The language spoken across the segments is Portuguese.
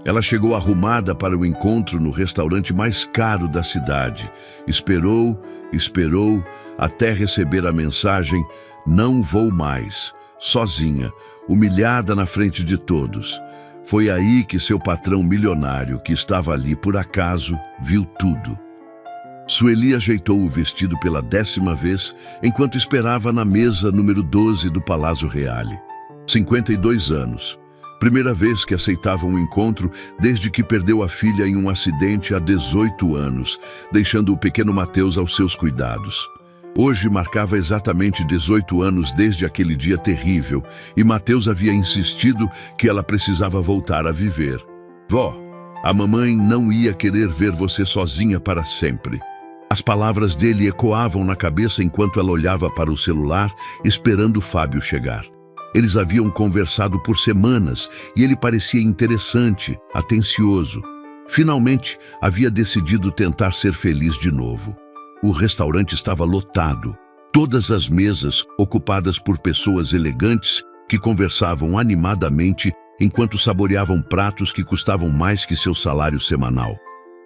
Ela chegou arrumada para o encontro no restaurante mais caro da cidade. Esperou, esperou, até receber a mensagem: "Não vou mais", sozinha, humilhada na frente de todos. Foi aí que seu patrão milionário, que estava ali por acaso, viu tudo. Sueli ajeitou o vestido pela 10ª vez, enquanto esperava na mesa número 12 do Palácio Reale. 52 anos. Primeira vez que aceitava um encontro desde que perdeu a filha em um acidente há 18 anos, deixando o pequeno Mateus aos seus cuidados. Hoje marcava exatamente 18 anos desde aquele dia terrível, e Mateus havia insistido que ela precisava voltar a viver. "Vó, a mamãe não ia querer ver você sozinha para sempre." As palavras dele ecoavam na cabeça enquanto ela olhava para o celular, esperando Fábio chegar. Eles haviam conversado por semanas e ele parecia interessante, atencioso. Finalmente, havia decidido tentar ser feliz de novo. O restaurante estava lotado, todas as mesas ocupadas por pessoas elegantes que conversavam animadamente enquanto saboreavam pratos que custavam mais que seu salário semanal.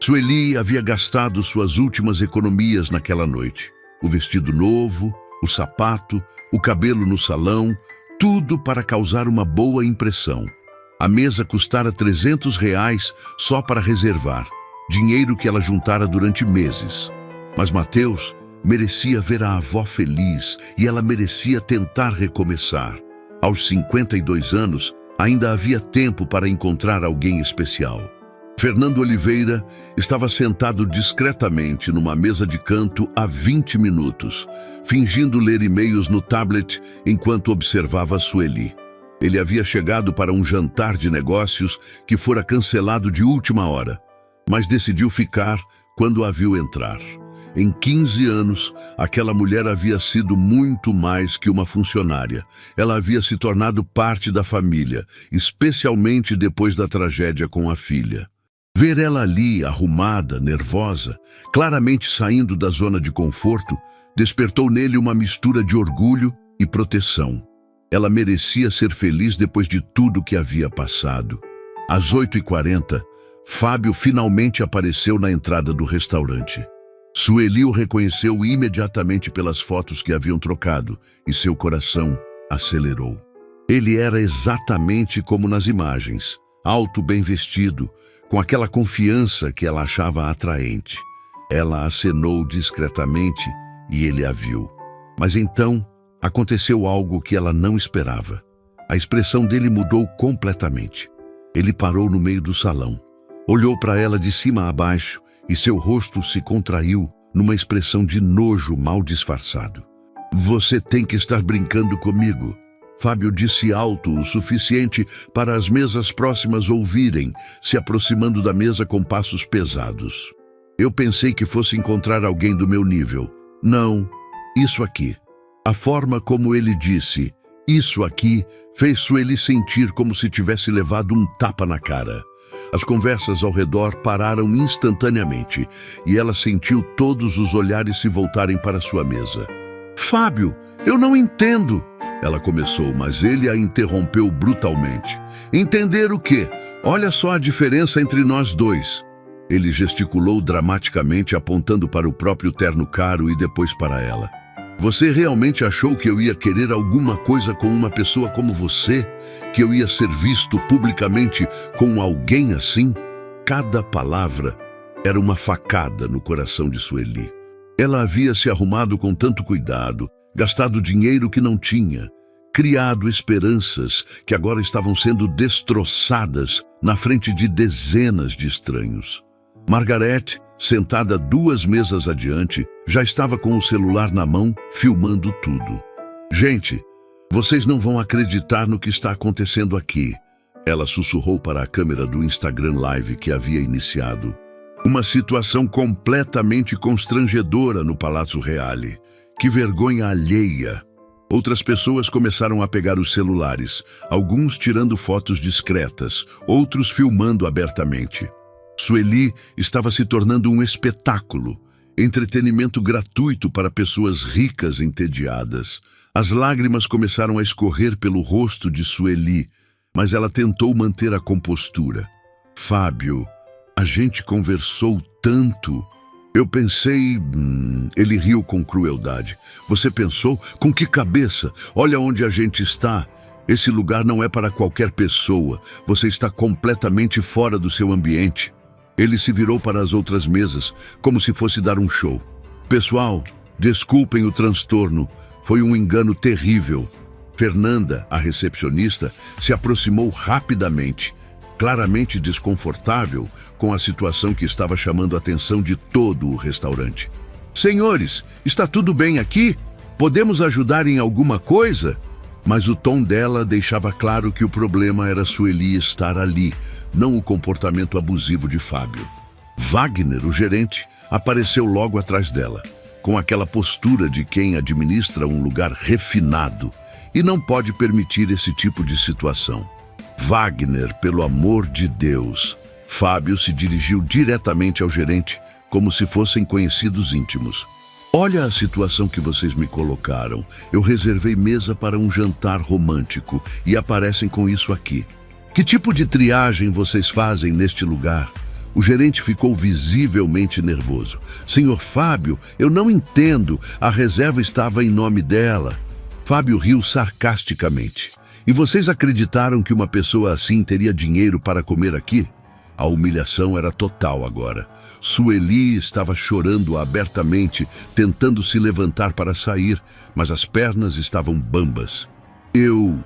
Sueli havia gastado suas últimas economias naquela noite. O vestido novo, o sapato, o cabelo no salão, tudo para causar uma boa impressão. A mesa custara R$ 300 só para reservar, dinheiro que ela juntara durante meses. Mas Mateus merecia ver a avó feliz e ela merecia tentar recomeçar. Aos 52 anos, ainda havia tempo para encontrar alguém especial. Fernando Oliveira estava sentado discretamente numa mesa de canto há 20 minutos, fingindo ler e-mails no tablet enquanto observava Sueli. Ele havia chegado para um jantar de negócios que fora cancelado de última hora, mas decidiu ficar quando a viu entrar. Em 15 anos, aquela mulher havia sido muito mais que uma funcionária. Ela havia se tornado parte da família, especialmente depois da tragédia com a filha. Ver ela ali, arrumada, nervosa, claramente saindo da zona de conforto, despertou nele uma mistura de orgulho e proteção. Ela merecia ser feliz depois de tudo que havia passado. Às 8h40, Fábio finalmente apareceu na entrada do restaurante. Sueli o reconheceu imediatamente pelas fotos que haviam trocado, e seu coração acelerou. Ele era exatamente como nas imagens, alto, bem vestido, com aquela confiança que ela achava atraente. Ela acenou discretamente e ele a viu. Mas então aconteceu algo que ela não esperava. A expressão dele mudou completamente. Ele parou no meio do salão, olhou para ela de cima a baixo e seu rosto se contraiu numa expressão de nojo mal disfarçado. "Você tem que estar brincando comigo." Fábio disse alto o suficiente para as mesas próximas ouvirem, se aproximando da mesa com passos pesados. "Eu pensei que fosse encontrar alguém do meu nível. Não, isso aqui." A forma como ele disse "isso aqui" fez Sueli sentir como se tivesse levado um tapa na cara. As conversas ao redor pararam instantaneamente e ela sentiu todos os olhares se voltarem para sua mesa. "Fábio, eu não entendo." Ela começou, mas ele a interrompeu brutalmente. "Entender o quê? Olha só a diferença entre nós dois." Ele gesticulou dramaticamente, apontando para o próprio terno caro e depois para ela. "Você realmente achou que eu ia querer alguma coisa com uma pessoa como você? Que eu ia ser visto publicamente com alguém assim?" Cada palavra era uma facada no coração de Sueli. Ela havia se arrumado com tanto cuidado, gastado dinheiro que não tinha, criado esperanças que agora estavam sendo destroçadas na frente de dezenas de estranhos. Margarete, sentada 2 mesas adiante, já estava com o celular na mão, filmando tudo. "Gente, vocês não vão acreditar no que está acontecendo aqui." Ela sussurrou para a câmera do Instagram Live que havia iniciado. Uma situação completamente constrangedora no Palácio Reale. Que vergonha alheia. Outras pessoas começaram a pegar os celulares, alguns tirando fotos discretas, outros filmando abertamente. Sueli estava se tornando um espetáculo, entretenimento gratuito para pessoas ricas entediadas. As lágrimas começaram a escorrer pelo rosto de Sueli, mas ela tentou manter a compostura. Fábio, a gente conversou tanto. Eu pensei... Ele riu com crueldade. Você pensou? Com que cabeça? Olha onde a gente está. Esse lugar não é para qualquer pessoa. Você está completamente fora do seu ambiente. Ele se virou para as outras mesas, como se fosse dar um show. Pessoal, desculpem o transtorno. Foi um engano terrível. Fernanda, a recepcionista, se aproximou rapidamente, claramente desconfortável com a situação que estava chamando a atenção de todo o restaurante. Senhores, está tudo bem aqui? Podemos ajudar em alguma coisa? Mas o tom dela deixava claro que o problema era Sueli estar ali, não o comportamento abusivo de Fábio. Wagner, o gerente, apareceu logo atrás dela, com aquela postura de quem administra um lugar refinado e não pode permitir esse tipo de situação. Wagner, pelo amor de Deus! Fábio se dirigiu diretamente ao gerente, como se fossem conhecidos íntimos. Olha a situação que vocês me colocaram. Eu reservei mesa para um jantar romântico e aparecem com isso aqui. Que tipo de triagem vocês fazem neste lugar? O gerente ficou visivelmente nervoso. Senhor Fábio, eu não entendo. A reserva estava em nome dela. Fábio riu sarcasticamente. E vocês acreditaram que uma pessoa assim teria dinheiro para comer aqui? A humilhação era total agora. Sueli estava chorando abertamente, tentando se levantar para sair, mas as pernas estavam bambas. Eu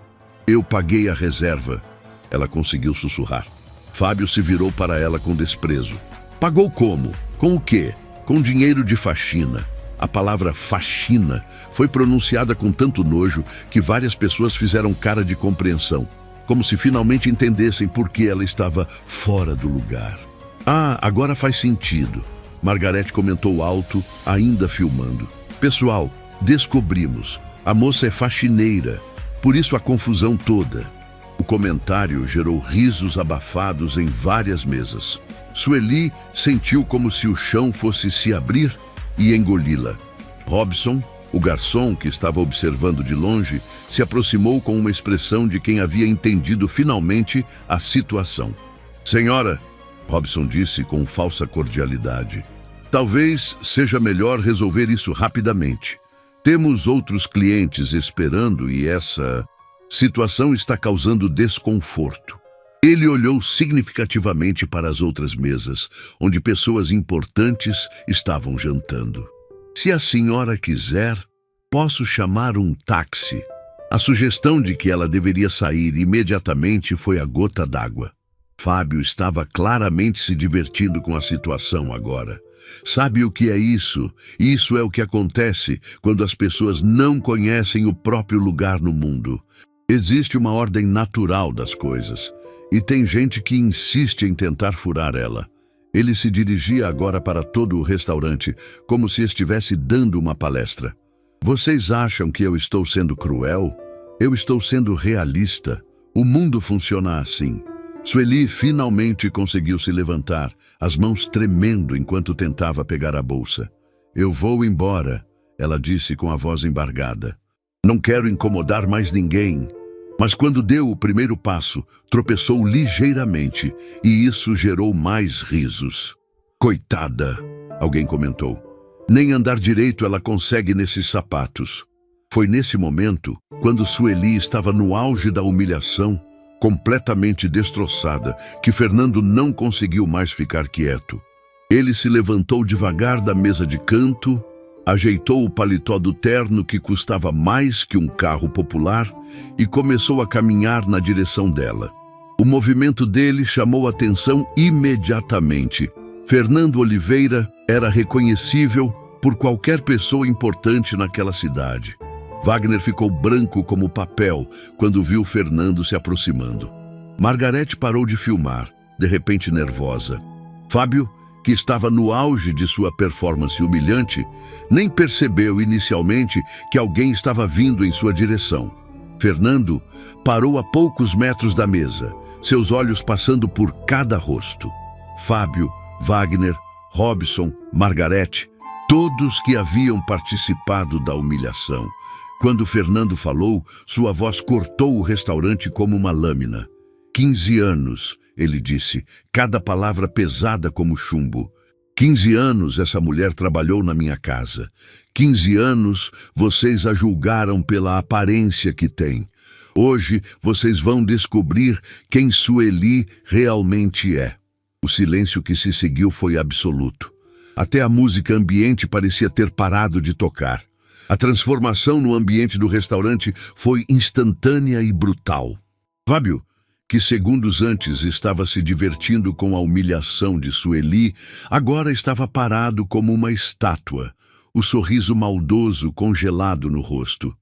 paguei a reserva. Ela conseguiu sussurrar. Fábio se virou para ela com desprezo. Pagou como? Com o quê? Com dinheiro de faxina. A palavra faxina foi pronunciada com tanto nojo que várias pessoas fizeram cara de compreensão, como se finalmente entendessem por que ela estava fora do lugar. Ah, agora faz sentido. Margarete comentou alto, ainda filmando. Pessoal, descobrimos. A moça é faxineira, por isso a confusão toda. O comentário gerou risos abafados em várias mesas. Sueli sentiu como se o chão fosse se abrir e engoli-la. Robson, o garçom que estava observando de longe, se aproximou com uma expressão de quem havia entendido finalmente a situação. Senhora, Robson disse com falsa cordialidade, talvez seja melhor resolver isso rapidamente. Temos outros clientes esperando e essa situação está causando desconforto. Ele olhou significativamente para as outras mesas, onde pessoas importantes estavam jantando. Se a senhora quiser, posso chamar um táxi. A sugestão de que ela deveria sair imediatamente foi a gota d'água. Fábio estava claramente se divertindo com a situação agora. Sabe o que é isso? Isso é o que acontece quando as pessoas não conhecem o próprio lugar no mundo. Existe uma ordem natural das coisas. E tem gente que insiste em tentar furar ela. Ele se dirigia agora para todo o restaurante, como se estivesse dando uma palestra. Vocês acham que eu estou sendo cruel? Eu estou sendo realista. O mundo funciona assim. Sueli finalmente conseguiu se levantar, as mãos tremendo enquanto tentava pegar a bolsa. Eu vou embora, ela disse com a voz embargada. Não quero incomodar mais ninguém. Mas quando deu o primeiro passo, tropeçou ligeiramente, e isso gerou mais risos. Coitada, alguém comentou. Nem andar direito ela consegue nesses sapatos. Foi nesse momento, quando Sueli estava no auge da humilhação, completamente destroçada, que Fernando não conseguiu mais ficar quieto. Ele se levantou devagar da mesa de canto, ajeitou o paletó do terno que custava mais que um carro popular e começou a caminhar na direção dela. O movimento dele chamou a atenção imediatamente. Fernando Oliveira era reconhecível por qualquer pessoa importante naquela cidade. Wagner ficou branco como papel quando viu Fernando se aproximando. Margarete parou de filmar, de repente nervosa. Fábio, que estava no auge de sua performance humilhante, nem percebeu inicialmente que alguém estava vindo em sua direção. Fernando parou a poucos metros da mesa, seus olhos passando por cada rosto. Fábio, Wagner, Robson, Margarete, todos que haviam participado da humilhação. Quando Fernando falou, sua voz cortou o restaurante como uma lâmina. 15 anos, ele disse, cada palavra pesada como chumbo. 15 anos essa mulher trabalhou na minha casa. 15 anos vocês a julgaram pela aparência que tem. Hoje vocês vão descobrir quem Sueli realmente é. O silêncio que se seguiu foi absoluto. Até a música ambiente parecia ter parado de tocar. A transformação no ambiente do restaurante foi instantânea e brutal. Fábio, que segundos antes estava se divertindo com a humilhação de Sueli, agora estava parado como uma estátua, o sorriso maldoso congelado no rosto.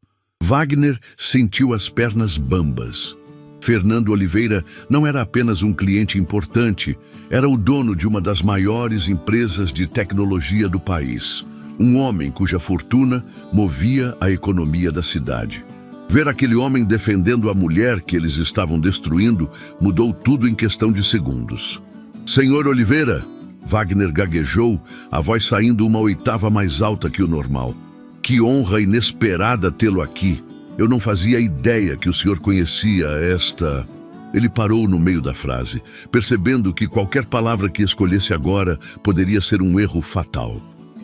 Wagner sentiu as pernas bambas. Fernando Oliveira não era apenas um cliente importante, era o dono de uma das maiores empresas de tecnologia do país. Um homem cuja fortuna movia a economia da cidade. Ver aquele homem defendendo a mulher que eles estavam destruindo mudou tudo em questão de segundos. Senhor Oliveira, Wagner gaguejou, a voz saindo uma oitava mais alta que o normal. Que honra inesperada tê-lo aqui. Eu não fazia ideia que o senhor conhecia esta... Ele parou no meio da frase, percebendo que qualquer palavra que escolhesse agora poderia ser um erro fatal.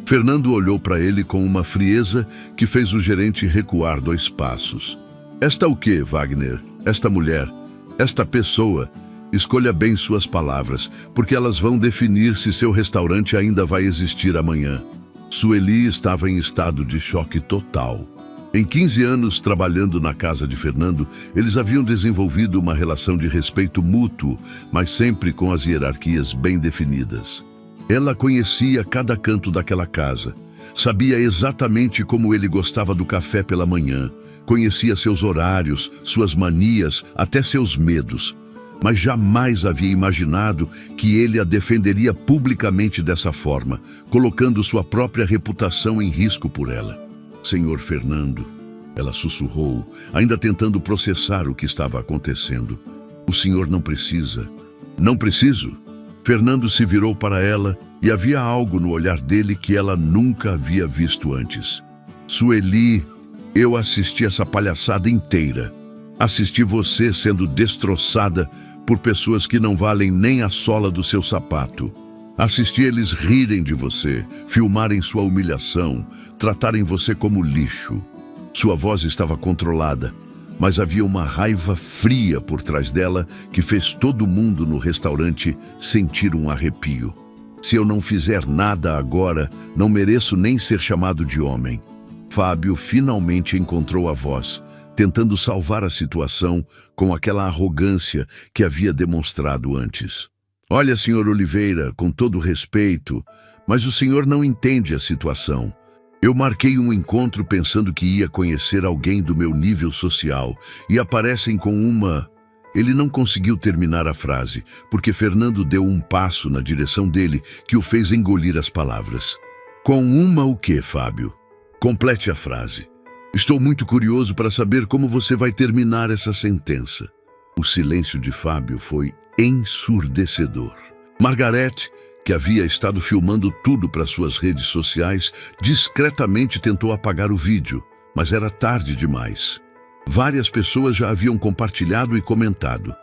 Fernando olhou para ele com uma frieza que fez o gerente recuar 2 passos. Esta o quê, Wagner? Esta mulher? Esta pessoa? Escolha bem suas palavras, porque elas vão definir se seu restaurante ainda vai existir amanhã. Sueli estava em estado de choque total. Em 15 anos trabalhando na casa de Fernando, eles haviam desenvolvido uma relação de respeito mútuo, mas sempre com as hierarquias bem definidas. Ela conhecia cada canto daquela casa, sabia exatamente como ele gostava do café pela manhã, conhecia seus horários, suas manias, até seus medos, mas jamais havia imaginado que ele a defenderia publicamente dessa forma, colocando sua própria reputação em risco por ela. Senhor Fernando, ela sussurrou, ainda tentando processar o que estava acontecendo. O senhor não precisa. Não preciso? Fernando se virou para ela e havia algo no olhar dele que ela nunca havia visto antes. Sueli, eu assisti essa palhaçada inteira. Assisti você sendo destroçada por pessoas que não valem nem a sola do seu sapato. Assisti eles rirem de você, filmarem sua humilhação, tratarem você como lixo. Sua voz estava controlada, mas havia uma raiva fria por trás dela que fez todo mundo no restaurante sentir um arrepio. Se eu não fizer nada agora, não mereço nem ser chamado de homem. Fábio finalmente encontrou a voz, tentando salvar a situação com aquela arrogância que havia demonstrado antes. Olha, senhor Oliveira, com todo respeito, mas o senhor não entende a situação. Eu marquei um encontro pensando que ia conhecer alguém do meu nível social e aparecem com uma... Ele não conseguiu terminar a frase, porque Fernando deu um passo na direção dele que o fez engolir as palavras. Com uma o quê, Fábio? Complete a frase. Estou muito curioso para saber como você vai terminar essa sentença. O silêncio de Fábio foi ensurdecedor. Margarete, que havia estado filmando tudo para suas redes sociais, discretamente tentou apagar o vídeo, mas era tarde demais. Várias pessoas já haviam compartilhado e comentado.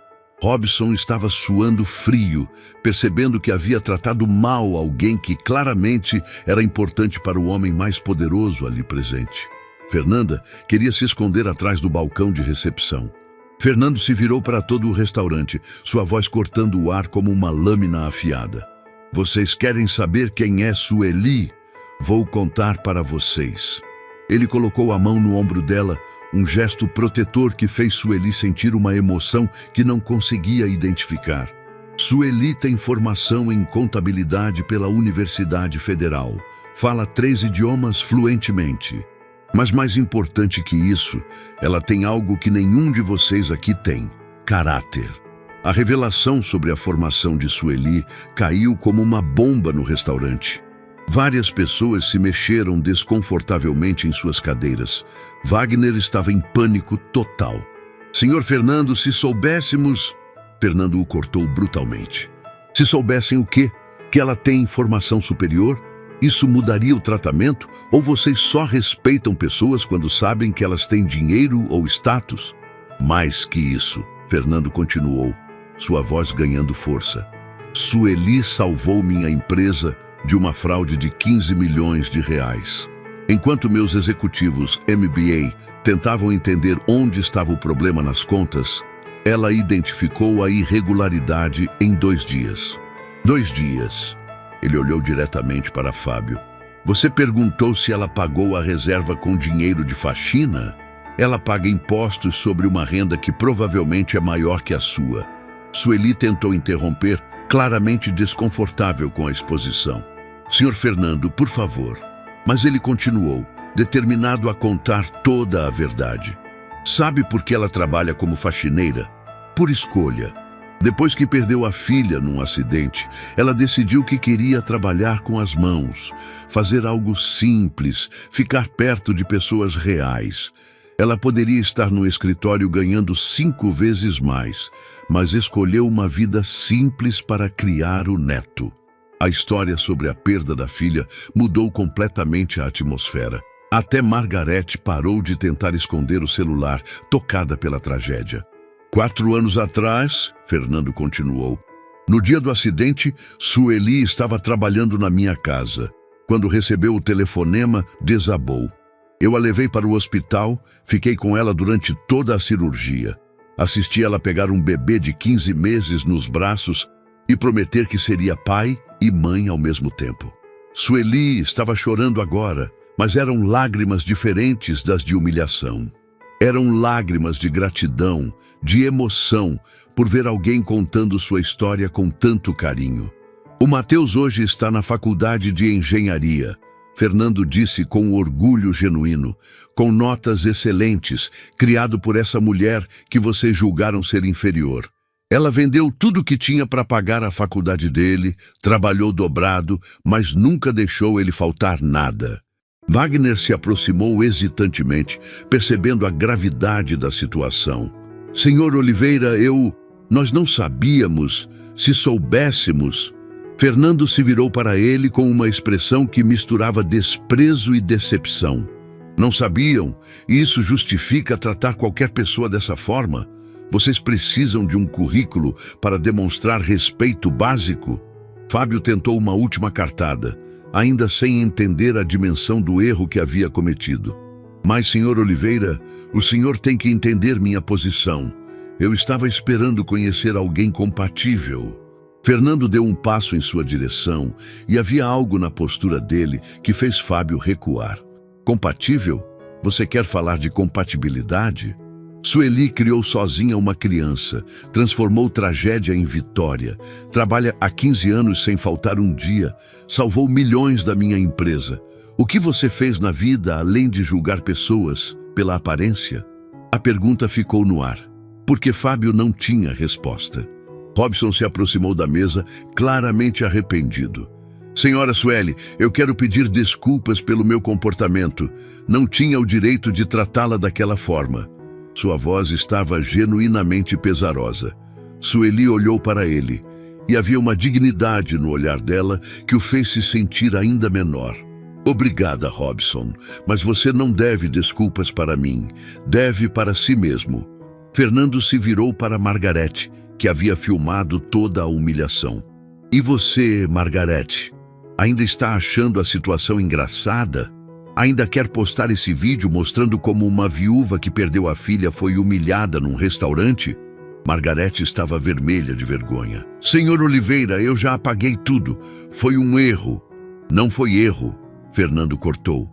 Robson estava suando frio, percebendo que havia tratado mal alguém que claramente era importante para o homem mais poderoso ali presente. Fernanda queria se esconder atrás do balcão de recepção. Fernando se virou para todo o restaurante, sua voz cortando o ar como uma lâmina afiada. Vocês querem saber quem é Sueli? Vou contar para vocês. Ele colocou a mão no ombro dela, um gesto protetor que fez Sueli sentir uma emoção que não conseguia identificar. Sueli tem formação em contabilidade pela Universidade Federal. Fala 3 idiomas fluentemente. Mas mais importante que isso, ela tem algo que nenhum de vocês aqui tem: caráter. A revelação sobre a formação de Sueli caiu como uma bomba no restaurante. Várias pessoas se mexeram desconfortavelmente em suas cadeiras. Wagner estava em pânico total. Senhor Fernando, se soubéssemos... Fernando o cortou brutalmente. Se soubessem o quê? Que ela tem formação superior? Isso mudaria o tratamento? Ou vocês só respeitam pessoas quando sabem que elas têm dinheiro ou status? Mais que isso, Fernando continuou. sua voz ganhando força. Sueli salvou minha empresa de uma fraude de 15 milhões de reais. Enquanto meus executivos MBA tentavam entender onde estava o problema nas contas, ela identificou a irregularidade em 2 dias. 2 dias. Ele olhou diretamente para Fábio. Você perguntou se ela pagou a reserva com dinheiro de faxina? Ela paga impostos sobre uma renda que provavelmente é maior que a sua. Sueli tentou interromper, claramente desconfortável com a exposição. Senhor Fernando, por favor. Mas ele continuou, determinado a contar toda a verdade. Sabe por que ela trabalha como faxineira? Por escolha. Depois que perdeu a filha num acidente, ela decidiu que queria trabalhar com as mãos, fazer algo simples, ficar perto de pessoas reais. Ela poderia estar no escritório ganhando 5 vezes mais, mas escolheu uma vida simples para criar o neto. A história sobre a perda da filha mudou completamente a atmosfera. Até Margarete parou de tentar esconder o celular, tocada pela tragédia. 4 anos atrás, Fernando continuou, no dia do acidente, Sueli estava trabalhando na minha casa. Quando recebeu o telefonema, desabou. Eu a levei para o hospital, fiquei com ela durante toda a cirurgia. Assisti ela pegar um bebê de 15 meses nos braços e prometer que seria pai e mãe ao mesmo tempo. Sueli estava chorando agora, mas eram lágrimas diferentes das de humilhação. Eram lágrimas de gratidão, de emoção, por ver alguém contando sua história com tanto carinho. O Mateus hoje está na faculdade de engenharia. Fernando disse com orgulho genuíno, com notas excelentes, criado por essa mulher que vocês julgaram ser inferior. Ela vendeu tudo que tinha para pagar a faculdade dele, trabalhou dobrado, mas nunca deixou ele faltar nada. Wagner se aproximou hesitantemente, percebendo a gravidade da situação. Senhor Oliveira, nós não sabíamos, se soubéssemos... Fernando se virou para ele com uma expressão que misturava desprezo e decepção. Não sabiam? E isso justifica tratar qualquer pessoa dessa forma? Vocês precisam de um currículo para demonstrar respeito básico? Fábio tentou uma última cartada, ainda sem entender a dimensão do erro que havia cometido. Mas, senhor Oliveira, o senhor tem que entender minha posição. Eu estava esperando conhecer alguém compatível. Fernando deu um passo em sua direção e havia algo na postura dele que fez Fábio recuar. Compatível? Você quer falar de compatibilidade? Sueli criou sozinha uma criança, transformou tragédia em vitória, trabalha há 15 anos sem faltar um dia, salvou milhões da minha empresa. O que você fez na vida além de julgar pessoas pela aparência? A pergunta ficou no ar, porque Fábio não tinha resposta. Robson se aproximou da mesa, claramente arrependido. Senhora Sueli, eu quero pedir desculpas pelo meu comportamento. Não tinha o direito de tratá-la daquela forma. Sua voz estava genuinamente pesarosa. Sueli olhou para ele, e havia uma dignidade no olhar dela que o fez se sentir ainda menor. Obrigada, Robson, mas você não deve desculpas para mim. Deve para si mesmo. Fernando se virou para Margarete, que havia filmado toda a humilhação. E você, Margarete, ainda está achando a situação engraçada? Ainda quer postar esse vídeo mostrando como uma viúva que perdeu a filha foi humilhada num restaurante? Margarete estava vermelha de vergonha. Senhor Oliveira, eu já apaguei tudo. Foi um erro. Não foi erro, Fernando cortou.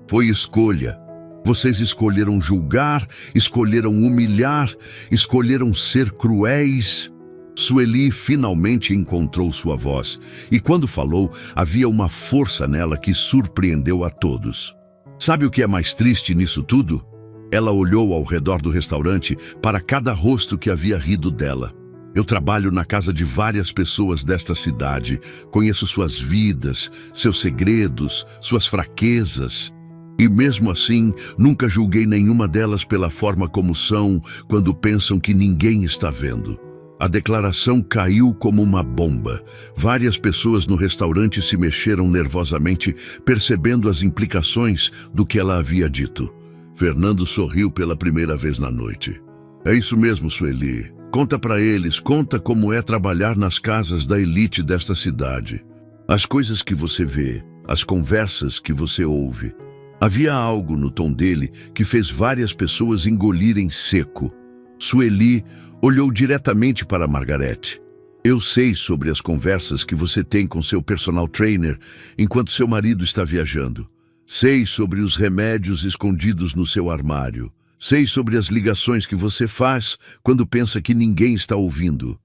Foi escolha. Vocês escolheram julgar, escolheram humilhar, escolheram ser cruéis. Sueli finalmente encontrou sua voz, e quando falou, havia uma força nela que surpreendeu a todos. Sabe o que é mais triste nisso tudo? Ela olhou ao redor do restaurante para cada rosto que havia rido dela. Eu trabalho na casa de várias pessoas desta cidade, conheço suas vidas, seus segredos, suas fraquezas. E mesmo assim, nunca julguei nenhuma delas pela forma como são quando pensam que ninguém está vendo. A declaração caiu como uma bomba. Várias pessoas no restaurante se mexeram nervosamente, percebendo as implicações do que ela havia dito. Fernando sorriu pela primeira vez na noite. É isso mesmo, Sueli. Conta para eles, conta como é trabalhar nas casas da elite desta cidade. As coisas que você vê, as conversas que você ouve. Havia algo no tom dele que fez várias pessoas engolirem seco. Sueli olhou diretamente para Margarete. Eu sei sobre as conversas que você tem com seu personal trainer enquanto seu marido está viajando. Sei sobre os remédios escondidos no seu armário. Sei sobre as ligações que você faz quando pensa que ninguém está ouvindo.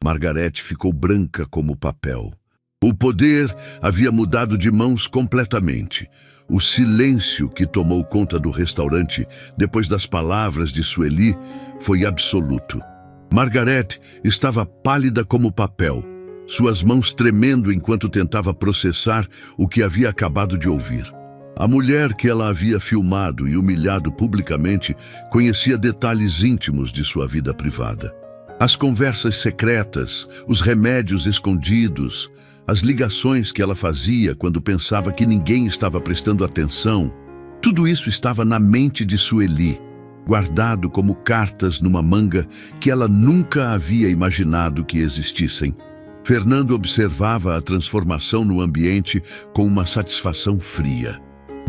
Margarete ficou branca como papel. O poder havia mudado de mãos completamente. O silêncio que tomou conta do restaurante depois das palavras de Sueli foi absoluto. Margarete estava pálida como papel, suas mãos tremendo enquanto tentava processar o que havia acabado de ouvir. A mulher que ela havia filmado e humilhado publicamente conhecia detalhes íntimos de sua vida privada. As conversas secretas, os remédios escondidos, as ligações que ela fazia quando pensava que ninguém estava prestando atenção, tudo isso estava na mente de Sueli, guardado como cartas numa manga que ela nunca havia imaginado que existissem. Fernando observava a transformação no ambiente com uma satisfação fria.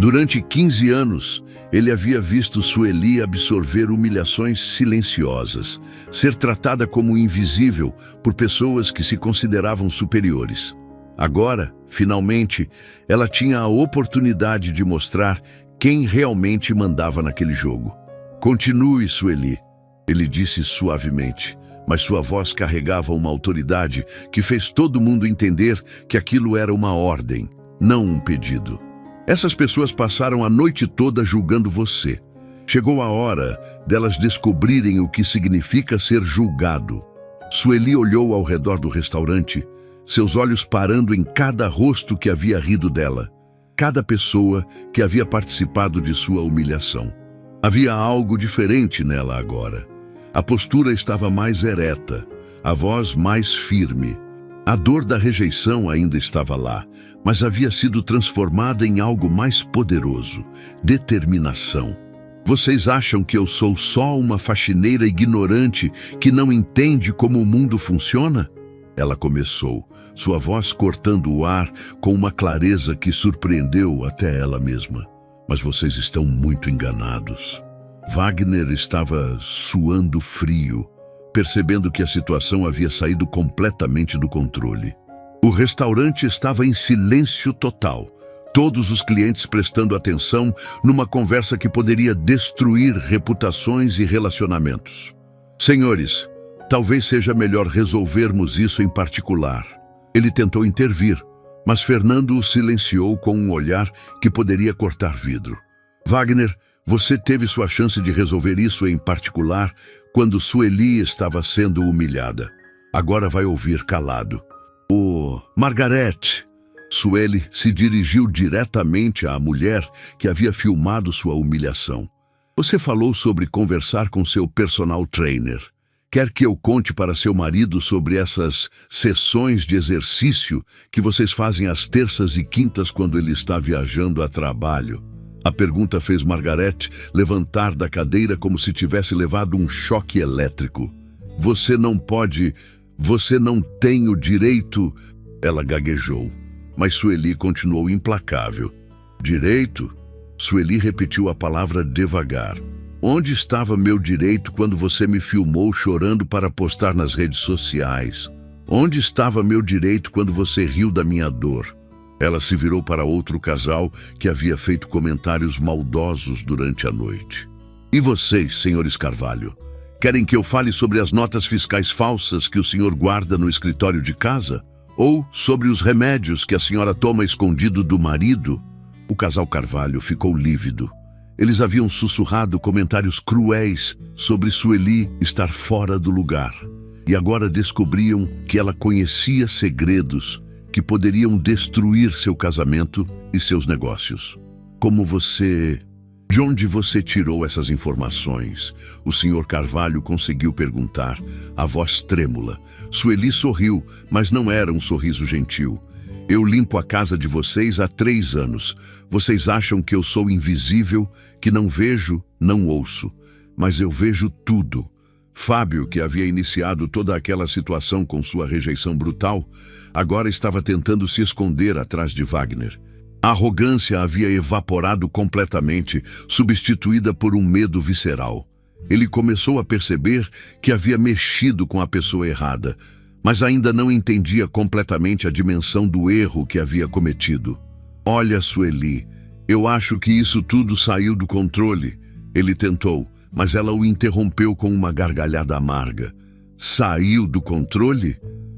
Durante 15 anos, ele havia visto Sueli absorver humilhações silenciosas, ser tratada como invisível por pessoas que se consideravam superiores. Agora, finalmente, ela tinha a oportunidade de mostrar quem realmente mandava naquele jogo. Continue, Sueli, ele disse suavemente, mas sua voz carregava uma autoridade que fez todo mundo entender que aquilo era uma ordem, não um pedido. Essas pessoas passaram a noite toda julgando você. Chegou a hora delas descobrirem o que significa ser julgado. Sueli olhou ao redor do restaurante, seus olhos parando em cada rosto que havia rido dela, cada pessoa que havia participado de sua humilhação. Havia algo diferente nela agora. A postura estava mais ereta, a voz mais firme. A dor da rejeição ainda estava lá, mas havia sido transformada em algo mais poderoso, determinação. Vocês acham que eu sou só uma faxineira ignorante que não entende como o mundo funciona? Ela começou, sua voz cortando o ar com uma clareza que surpreendeu até ela mesma. Mas vocês estão muito enganados. Wagner estava suando frio, percebendo que a situação havia saído completamente do controle. O restaurante estava em silêncio total, todos os clientes prestando atenção numa conversa que poderia destruir reputações e relacionamentos. Senhores, talvez seja melhor resolvermos isso em particular. Ele tentou intervir, mas Fernando o silenciou com um olhar que poderia cortar vidro. Wagner, você teve sua chance de resolver isso em particular quando Sueli estava sendo humilhada. Agora vai ouvir calado. Margarete. Sueli se dirigiu diretamente à mulher que havia filmado sua humilhação. Você falou sobre conversar com seu personal trainer. Quer que eu conte para seu marido sobre essas sessões de exercício que vocês fazem às terças e quintas quando ele está viajando a trabalho? A pergunta fez Margarete levantar da cadeira como se tivesse levado um choque elétrico. Você não tem o direito... Ela gaguejou, mas Sueli continuou implacável. Direito? Sueli repetiu a palavra devagar. Onde estava meu direito quando você me filmou chorando para postar nas redes sociais? Onde estava meu direito quando você riu da minha dor? Ela se virou para outro casal que havia feito comentários maldosos durante a noite. E vocês, senhores Carvalho? Querem que eu fale sobre as notas fiscais falsas que o senhor guarda no escritório de casa? Ou sobre os remédios que a senhora toma escondido do marido? O casal Carvalho ficou lívido. Eles haviam sussurrado comentários cruéis sobre Sueli estar fora do lugar. E agora descobriam que ela conhecia segredos que poderiam destruir seu casamento e seus negócios. De onde você tirou essas informações? O senhor Carvalho conseguiu perguntar, a voz trêmula. Sueli sorriu, mas não era um sorriso gentil. Eu limpo a casa de vocês há 3 anos. Vocês acham que eu sou invisível, que não vejo, não ouço. Mas eu vejo tudo. Fábio, que havia iniciado toda aquela situação com sua rejeição brutal, agora estava tentando se esconder atrás de Wagner. A arrogância havia evaporado completamente, substituída por um medo visceral. Ele começou a perceber que havia mexido com a pessoa errada, mas ainda não entendia completamente a dimensão do erro que havia cometido. Olha, Sueli, eu acho que isso tudo saiu do controle. Ele tentou, mas ela o interrompeu com uma gargalhada amarga. Saiu do controle?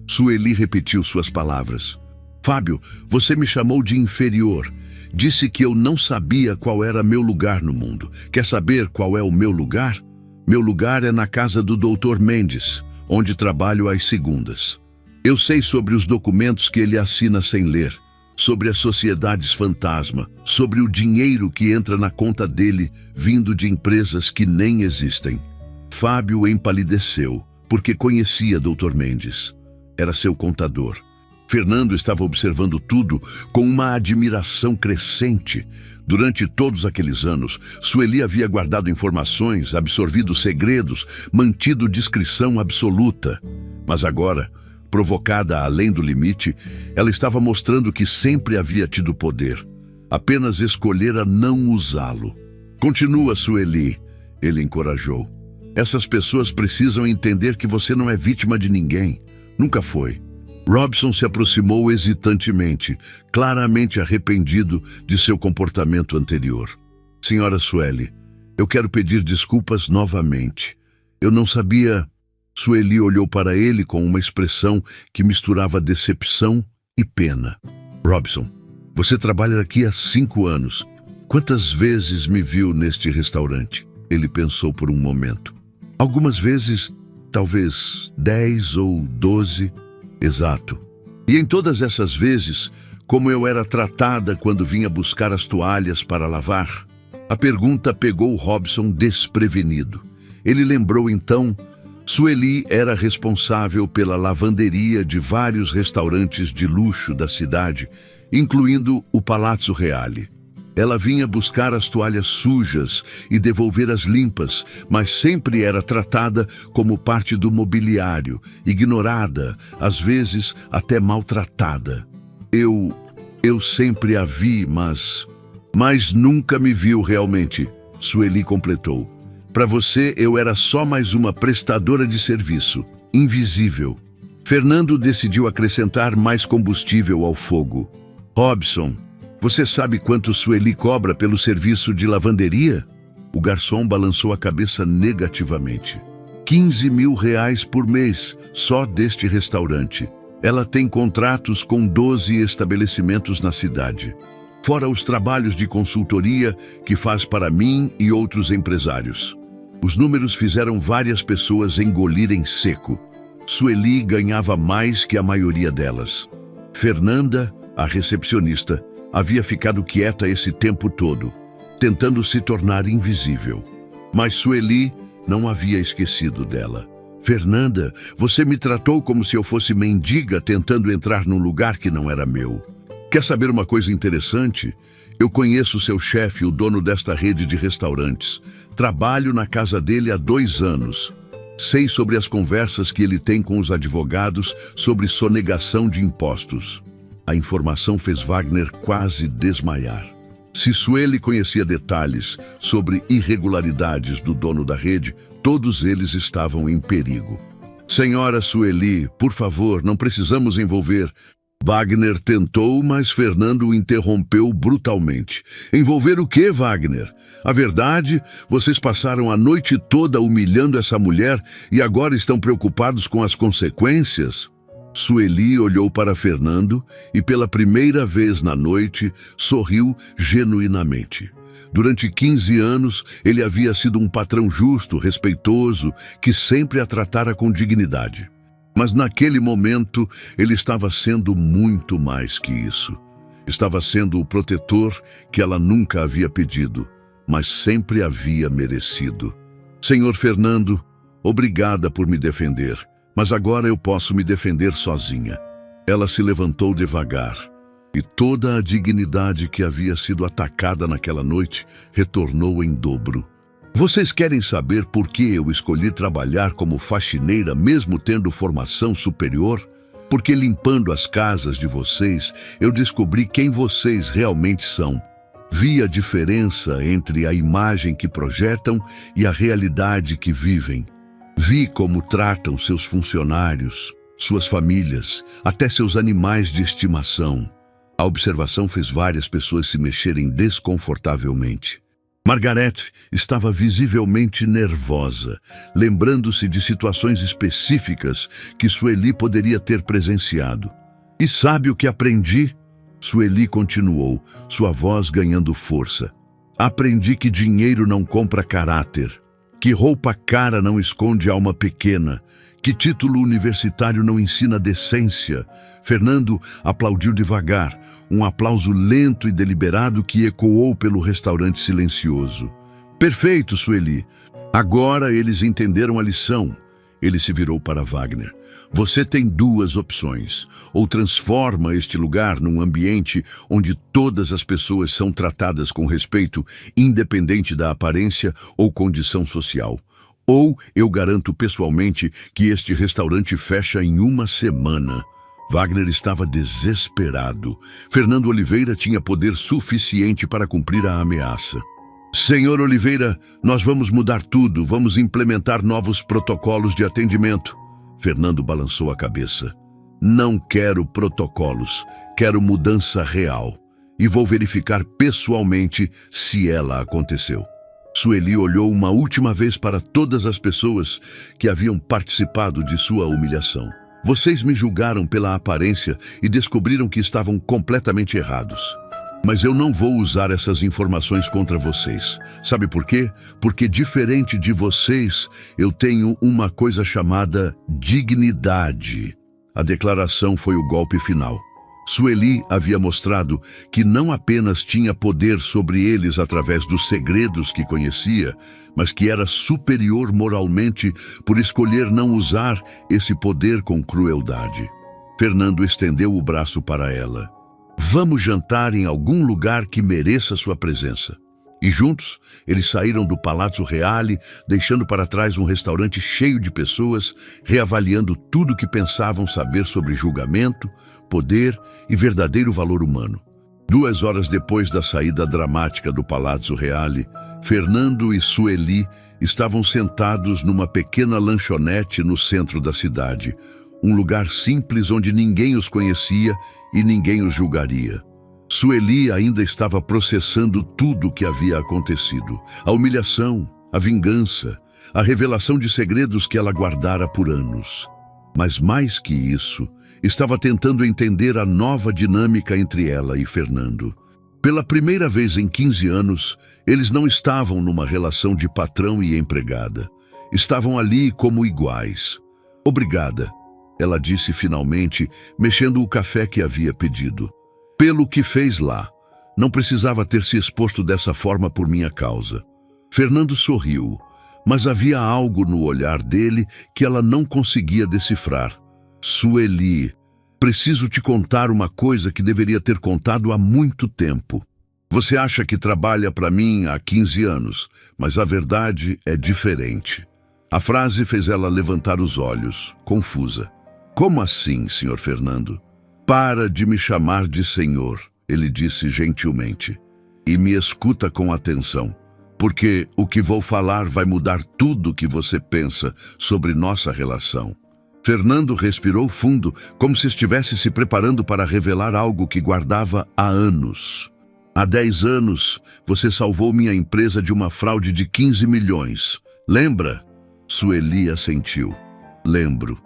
Sueli repetiu suas palavras. Fábio, você me chamou de inferior. Disse que eu não sabia qual era meu lugar no mundo. Quer saber qual é o meu lugar? Meu lugar é na casa do Dr. Mendes, onde trabalho às segundas. Eu sei sobre os documentos que ele assina sem ler, sobre as sociedades fantasma, sobre o dinheiro que entra na conta dele vindo de empresas que nem existem. Fábio empalideceu, porque conhecia Dr. Mendes. Era seu contador. Fernando estava observando tudo com uma admiração crescente. Durante todos aqueles anos, Sueli havia guardado informações, absorvido segredos, mantido discrição absoluta. Mas agora, provocada além do limite, ela estava mostrando que sempre havia tido poder. Apenas escolhera não usá-lo. Continua, Sueli, ele encorajou. Essas pessoas precisam entender que você não é vítima de ninguém. Nunca foi. Robson se aproximou hesitantemente, claramente arrependido de seu comportamento anterior. Senhora Sueli, eu quero pedir desculpas novamente. Eu não sabia... Sueli olhou para ele com uma expressão que misturava decepção e pena. Robson, você trabalha aqui há 5 anos. Quantas vezes me viu neste restaurante? Ele pensou por um momento. Algumas vezes, talvez 10 ou 12... Exato. E em todas essas vezes, como eu era tratada quando vinha buscar as toalhas para lavar? A pergunta pegou Robson desprevenido. Ele lembrou então, Sueli era responsável pela lavanderia de vários restaurantes de luxo da cidade, incluindo o Palazzo Reale. Ela vinha buscar as toalhas sujas e devolver as limpas, mas sempre era tratada como parte do mobiliário, ignorada, às vezes até maltratada. Eu sempre a vi, mas nunca me viu realmente, Sueli completou. Para você, eu era só mais uma prestadora de serviço, invisível. Fernando decidiu acrescentar mais combustível ao fogo. Robson, você sabe quanto Sueli cobra pelo serviço de lavanderia? O garçom balançou a cabeça negativamente. 15 mil reais por mês, só deste restaurante. Ela tem contratos com 12 estabelecimentos na cidade. Fora os trabalhos de consultoria que faz para mim e outros empresários. Os números fizeram várias pessoas engolirem seco. Sueli ganhava mais que a maioria delas. Fernanda, a recepcionista, havia ficado quieta esse tempo todo, tentando se tornar invisível. Mas Sueli não havia esquecido dela. Fernanda, você me tratou como se eu fosse mendiga tentando entrar num lugar que não era meu. Quer saber uma coisa interessante? Eu conheço seu chefe, o dono desta rede de restaurantes. Trabalho na casa dele há 2 anos. Sei sobre as conversas que ele tem com os advogados sobre sonegação de impostos. A informação fez Wagner quase desmaiar. Se Sueli conhecia detalhes sobre irregularidades do dono da rede, todos eles estavam em perigo. Senhora Sueli, por favor, não precisamos envolver... Wagner tentou, mas Fernando o interrompeu brutalmente. Envolver o quê, Wagner? A verdade, vocês passaram a noite toda humilhando essa mulher e agora estão preocupados com as consequências? Sueli olhou para Fernando e pela primeira vez na noite sorriu genuinamente. Durante 15 anos, ele havia sido um patrão justo, respeitoso, que sempre a tratara com dignidade. Mas naquele momento, ele estava sendo muito mais que isso. Estava sendo o protetor que ela nunca havia pedido, mas sempre havia merecido. Senhor Fernando, obrigada por me defender, mas agora eu posso me defender sozinha. Ela se levantou devagar, e toda a dignidade que havia sido atacada naquela noite retornou em dobro. Vocês querem saber por que eu escolhi trabalhar como faxineira mesmo tendo formação superior? Porque limpando as casas de vocês, eu descobri quem vocês realmente são. Vi a diferença entre a imagem que projetam e a realidade que vivem. Vi como tratam seus funcionários, suas famílias, até seus animais de estimação. A observação fez várias pessoas se mexerem desconfortavelmente. Margaret estava visivelmente nervosa, lembrando-se de situações específicas que Sueli poderia ter presenciado. E sabe o que aprendi? Sueli continuou, sua voz ganhando força. Aprendi que dinheiro não compra caráter, que roupa cara não esconde alma pequena, que título universitário não ensina decência. Fernando aplaudiu devagar, um aplauso lento e deliberado que ecoou pelo restaurante silencioso. Perfeito, Sueli. Agora eles entenderam a lição. Ele se virou para Wagner. Você tem duas opções. Ou transforma este lugar num ambiente onde todas as pessoas são tratadas com respeito, independente da aparência ou condição social. Ou eu garanto pessoalmente que este restaurante fecha em uma semana. Wagner estava desesperado. Fernando Oliveira tinha poder suficiente para cumprir a ameaça. Senhor Oliveira, nós vamos mudar tudo, vamos implementar novos protocolos de atendimento. Fernando balançou a cabeça. Não quero protocolos, quero mudança real. E vou verificar pessoalmente se ela aconteceu. Sueli olhou uma última vez para todas as pessoas que haviam participado de sua humilhação. Vocês me julgaram pela aparência e descobriram que estavam completamente errados. Mas eu não vou usar essas informações contra vocês. Sabe por quê? Porque diferente de vocês, eu tenho uma coisa chamada dignidade. A declaração foi o golpe final. Sueli havia mostrado que não apenas tinha poder sobre eles através dos segredos que conhecia, mas que era superior moralmente por escolher não usar esse poder com crueldade. Fernando estendeu o braço para ela. Vamos jantar em algum lugar que mereça sua presença. E juntos, eles saíram do Palazzo Reale, deixando para trás um restaurante cheio de pessoas, reavaliando tudo que pensavam saber sobre julgamento, poder e verdadeiro valor humano. 2 horas depois da saída dramática do Palazzo Reale, Fernando e Sueli estavam sentados numa pequena lanchonete no centro da cidade, um lugar simples onde ninguém os conhecia e ninguém os julgaria. Sueli ainda estava processando tudo o que havia acontecido. A humilhação, a vingança, a revelação de segredos que ela guardara por anos. Mas mais que isso, estava tentando entender a nova dinâmica entre ela e Fernando. Pela primeira vez em 15 anos, eles não estavam numa relação de patrão e empregada. Estavam ali como iguais. Obrigada, ela disse finalmente, mexendo o café que havia pedido. Pelo que fez lá. Não precisava ter se exposto dessa forma por minha causa. Fernando sorriu, mas havia algo no olhar dele que ela não conseguia decifrar. Sueli, preciso te contar uma coisa que deveria ter contado há muito tempo. Você acha que trabalha para mim há 15 anos, mas a verdade é diferente. A frase fez ela levantar os olhos, confusa. Como assim, Sr. Fernando? Para de me chamar de senhor, ele disse gentilmente, e me escuta com atenção, porque o que vou falar vai mudar tudo o que você pensa sobre nossa relação. Fernando respirou fundo, como se estivesse se preparando para revelar algo que guardava há anos. Há 10 anos, você salvou minha empresa de uma fraude de 15 milhões. Lembra? Sueli assentiu. Lembro.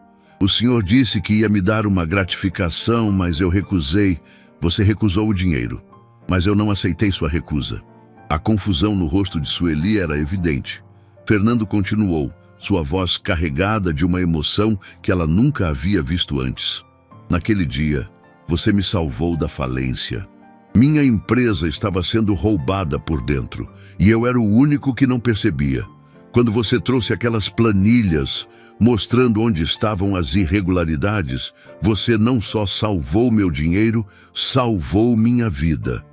O senhor disse que ia me dar uma gratificação, mas eu recusei. Você recusou o dinheiro, mas eu não aceitei sua recusa. A confusão no rosto de Sueli era evidente. Fernando continuou, sua voz carregada de uma emoção que ela nunca havia visto antes. Naquele dia, você me salvou da falência. Minha empresa estava sendo roubada por dentro, e eu era o único que não percebia. Quando você trouxe aquelas planilhas mostrando onde estavam as irregularidades, você não só salvou meu dinheiro, salvou minha vida.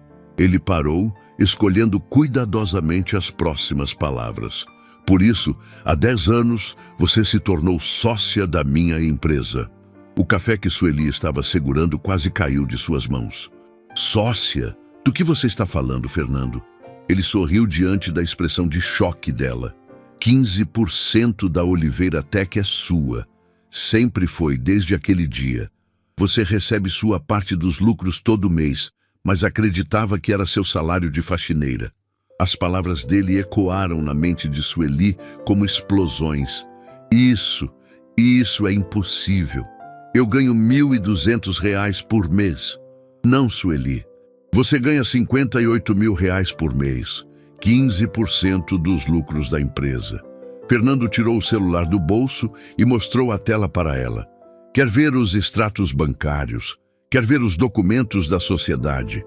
Ele parou, escolhendo cuidadosamente as próximas palavras. Por isso, há 10 anos, você se tornou sócia da minha empresa. O café que Sueli estava segurando quase caiu de suas mãos. Sócia? Do que você está falando, Fernando? Ele sorriu diante da expressão de choque dela. 15% da Oliveira Tech é sua. Sempre foi, desde aquele dia. Você recebe sua parte dos lucros todo mês, mas acreditava que era seu salário de faxineira. As palavras dele ecoaram na mente de Sueli como explosões. Isso é impossível. Eu ganho R$ 1.200 por mês. Não, Sueli. Você ganha R$ 58 mil por mês. 15% dos lucros da empresa. Fernando tirou o celular do bolso e mostrou a tela para ela. Quer ver os extratos bancários? Quer ver os documentos da sociedade?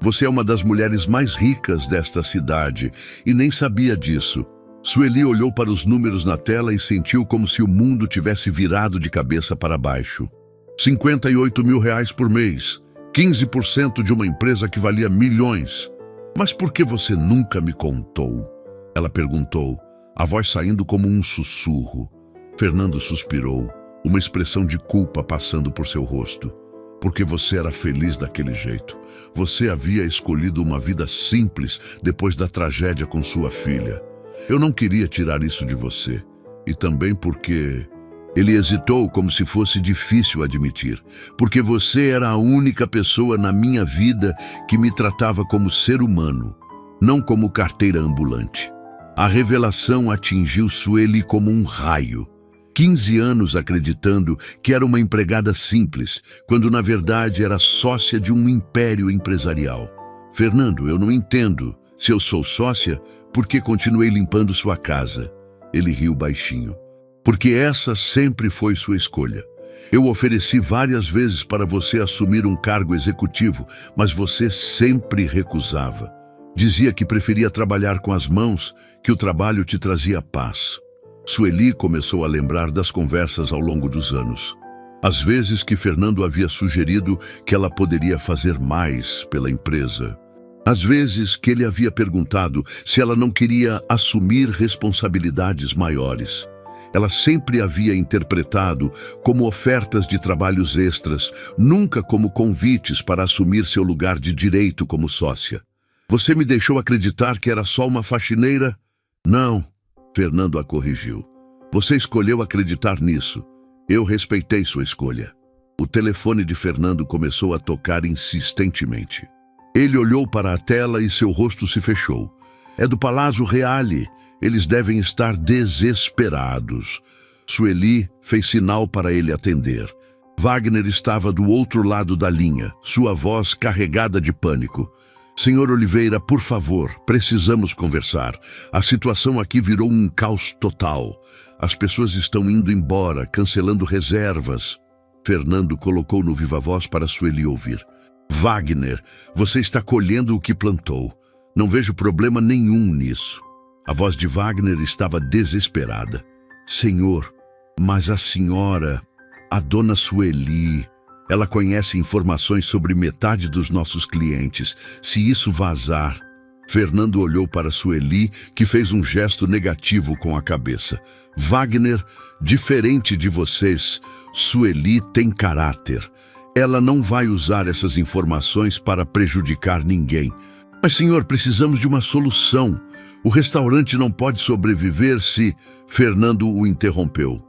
Você é uma das mulheres mais ricas desta cidade e nem sabia disso. Sueli olhou para os números na tela e sentiu como se o mundo tivesse virado de cabeça para baixo. R$ 58 mil por mês. 15% de uma empresa que valia milhões. Mas por que você nunca me contou? Ela perguntou, a voz saindo como um sussurro. Fernando suspirou, uma expressão de culpa passando por seu rosto. Porque você era feliz daquele jeito. Você havia escolhido uma vida simples depois da tragédia com sua filha. Eu não queria tirar isso de você. E também porque... Ele hesitou como se fosse difícil admitir. Porque você era a única pessoa na minha vida que me tratava como ser humano, não como carteira ambulante. A revelação atingiu Sueli como um raio. 15 anos acreditando que era uma empregada simples, quando na verdade era sócia de um império empresarial. Fernando, eu não entendo. Se eu sou sócia, por que continuei limpando sua casa? Ele riu baixinho. Porque essa sempre foi sua escolha. Eu ofereci várias vezes para você assumir um cargo executivo, mas você sempre recusava. Dizia que preferia trabalhar com as mãos, que o trabalho te trazia paz. Sueli começou a lembrar das conversas ao longo dos anos. Às vezes que Fernando havia sugerido que ela poderia fazer mais pela empresa. Às vezes que ele havia perguntado se ela não queria assumir responsabilidades maiores. Ela sempre havia interpretado como ofertas de trabalhos extras, nunca como convites para assumir seu lugar de direito como sócia. Você me deixou acreditar que era só uma faxineira? Não, Fernando a corrigiu. Você escolheu acreditar nisso. Eu respeitei sua escolha. O telefone de Fernando começou a tocar insistentemente. Ele olhou para a tela e seu rosto se fechou. É do Palácio Reale. Eles devem estar desesperados. Sueli fez sinal para ele atender. Wagner estava do outro lado da linha, sua voz carregada de pânico. Senhor Oliveira, por favor, precisamos conversar. A situação aqui virou um caos total. As pessoas estão indo embora, cancelando reservas. Fernando colocou no viva-voz para Sueli ouvir. Wagner, você está colhendo o que plantou. Não vejo problema nenhum nisso. A voz de Wagner estava desesperada. Senhor, mas a senhora, a dona Sueli, ela conhece informações sobre metade dos nossos clientes. Se isso vazar... Fernando olhou para Sueli, que fez um gesto negativo com a cabeça. Wagner, diferente de vocês, Sueli tem caráter. Ela não vai usar essas informações para prejudicar ninguém. Mas, senhor, precisamos de uma solução. O restaurante não pode sobreviver se... Fernando o interrompeu.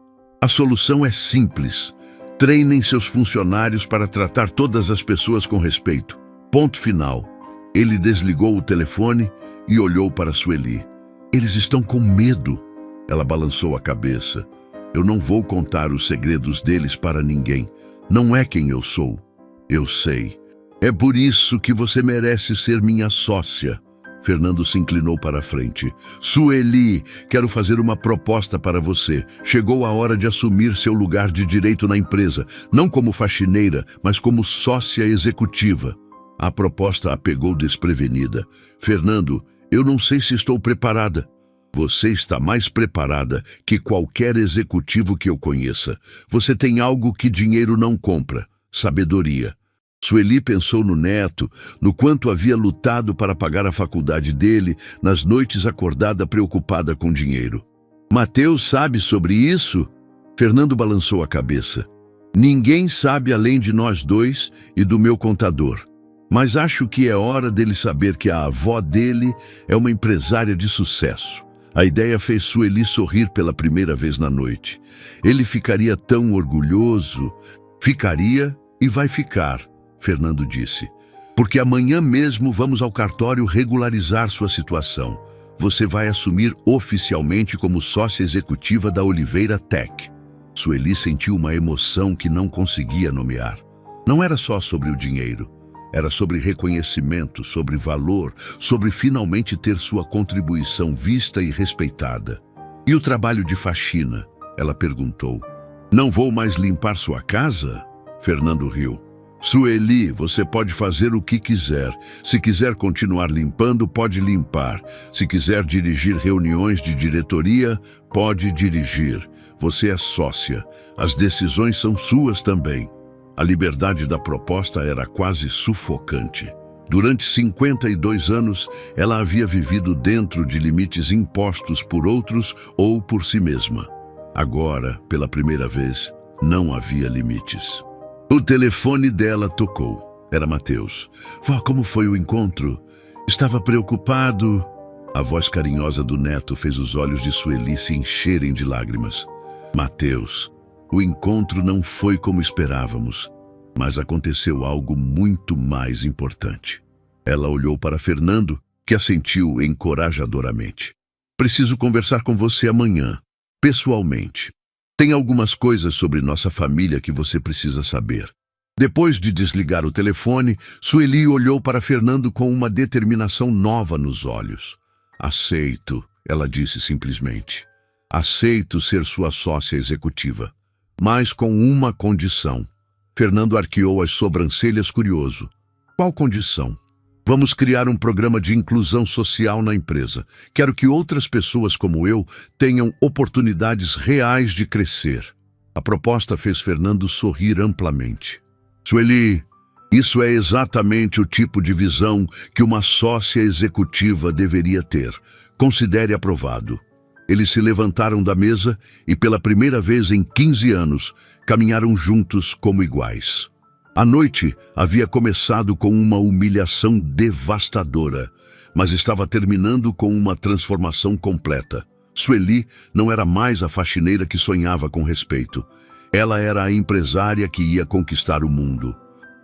A solução é simples. Treinem seus funcionários para tratar todas as pessoas com respeito. Ponto final. Ele desligou o telefone e olhou para Sueli. Eles estão com medo. Ela balançou a cabeça. Eu não vou contar os segredos deles para ninguém. Não é quem eu sou. Eu sei. É por isso que você merece ser minha sócia. Fernando se inclinou para a frente. Sueli, quero fazer uma proposta para você. Chegou a hora de assumir seu lugar de direito na empresa, não como faxineira, mas como sócia executiva. A proposta a pegou desprevenida. Fernando, eu não sei se estou preparada. Você está mais preparada que qualquer executivo que eu conheça. Você tem algo que dinheiro não compra: sabedoria. Sueli pensou no neto, no quanto havia lutado para pagar a faculdade dele, nas noites acordada preocupada com dinheiro. Mateus sabe sobre isso? Fernando balançou a cabeça. Ninguém sabe além de nós dois e do meu contador. Mas acho que é hora dele saber que a avó dele é uma empresária de sucesso. A ideia fez Sueli sorrir pela primeira vez na noite. Ele ficaria tão orgulhoso. Ficaria e vai ficar, Fernando disse. Porque amanhã mesmo vamos ao cartório regularizar sua situação. Você vai assumir oficialmente como sócia executiva da Oliveira Tech. Sueli sentiu uma emoção que não conseguia nomear. Não era só sobre o dinheiro. Era sobre reconhecimento, sobre valor, sobre finalmente ter sua contribuição vista e respeitada. E o trabalho de faxina? Ela perguntou. Não vou mais limpar sua casa? Fernando riu. Sueli, você pode fazer o que quiser. Se quiser continuar limpando, pode limpar. Se quiser dirigir reuniões de diretoria, pode dirigir. Você é sócia. As decisões são suas também. A liberdade da proposta era quase sufocante. Durante 52 anos, ela havia vivido dentro de limites impostos por outros ou por si mesma. Agora, pela primeira vez, não havia limites. O telefone dela tocou. Era Mateus. Vó, como foi o encontro? Estava preocupado. A voz carinhosa do neto fez os olhos de Sueli se encherem de lágrimas. Mateus, o encontro não foi como esperávamos, mas aconteceu algo muito mais importante. Ela olhou para Fernando, que assentiu encorajadoramente. Preciso conversar com você amanhã, pessoalmente. Tem algumas coisas sobre nossa família que você precisa saber. Depois de desligar o telefone, Sueli olhou para Fernando com uma determinação nova nos olhos. Aceito, ela disse simplesmente. Aceito ser sua sócia executiva, mas com uma condição. Fernando arqueou as sobrancelhas curioso. Qual condição? Vamos criar um programa de inclusão social na empresa. Quero que outras pessoas como eu tenham oportunidades reais de crescer. A proposta fez Fernando sorrir amplamente. Sueli, isso é exatamente o tipo de visão que uma sócia executiva deveria ter. Considere aprovado. Eles se levantaram da mesa e, pela primeira vez em 15 anos, caminharam juntos como iguais. A noite havia começado com uma humilhação devastadora, mas estava terminando com uma transformação completa. Sueli não era mais a faxineira que sonhava com respeito. Ela era a empresária que ia conquistar o mundo.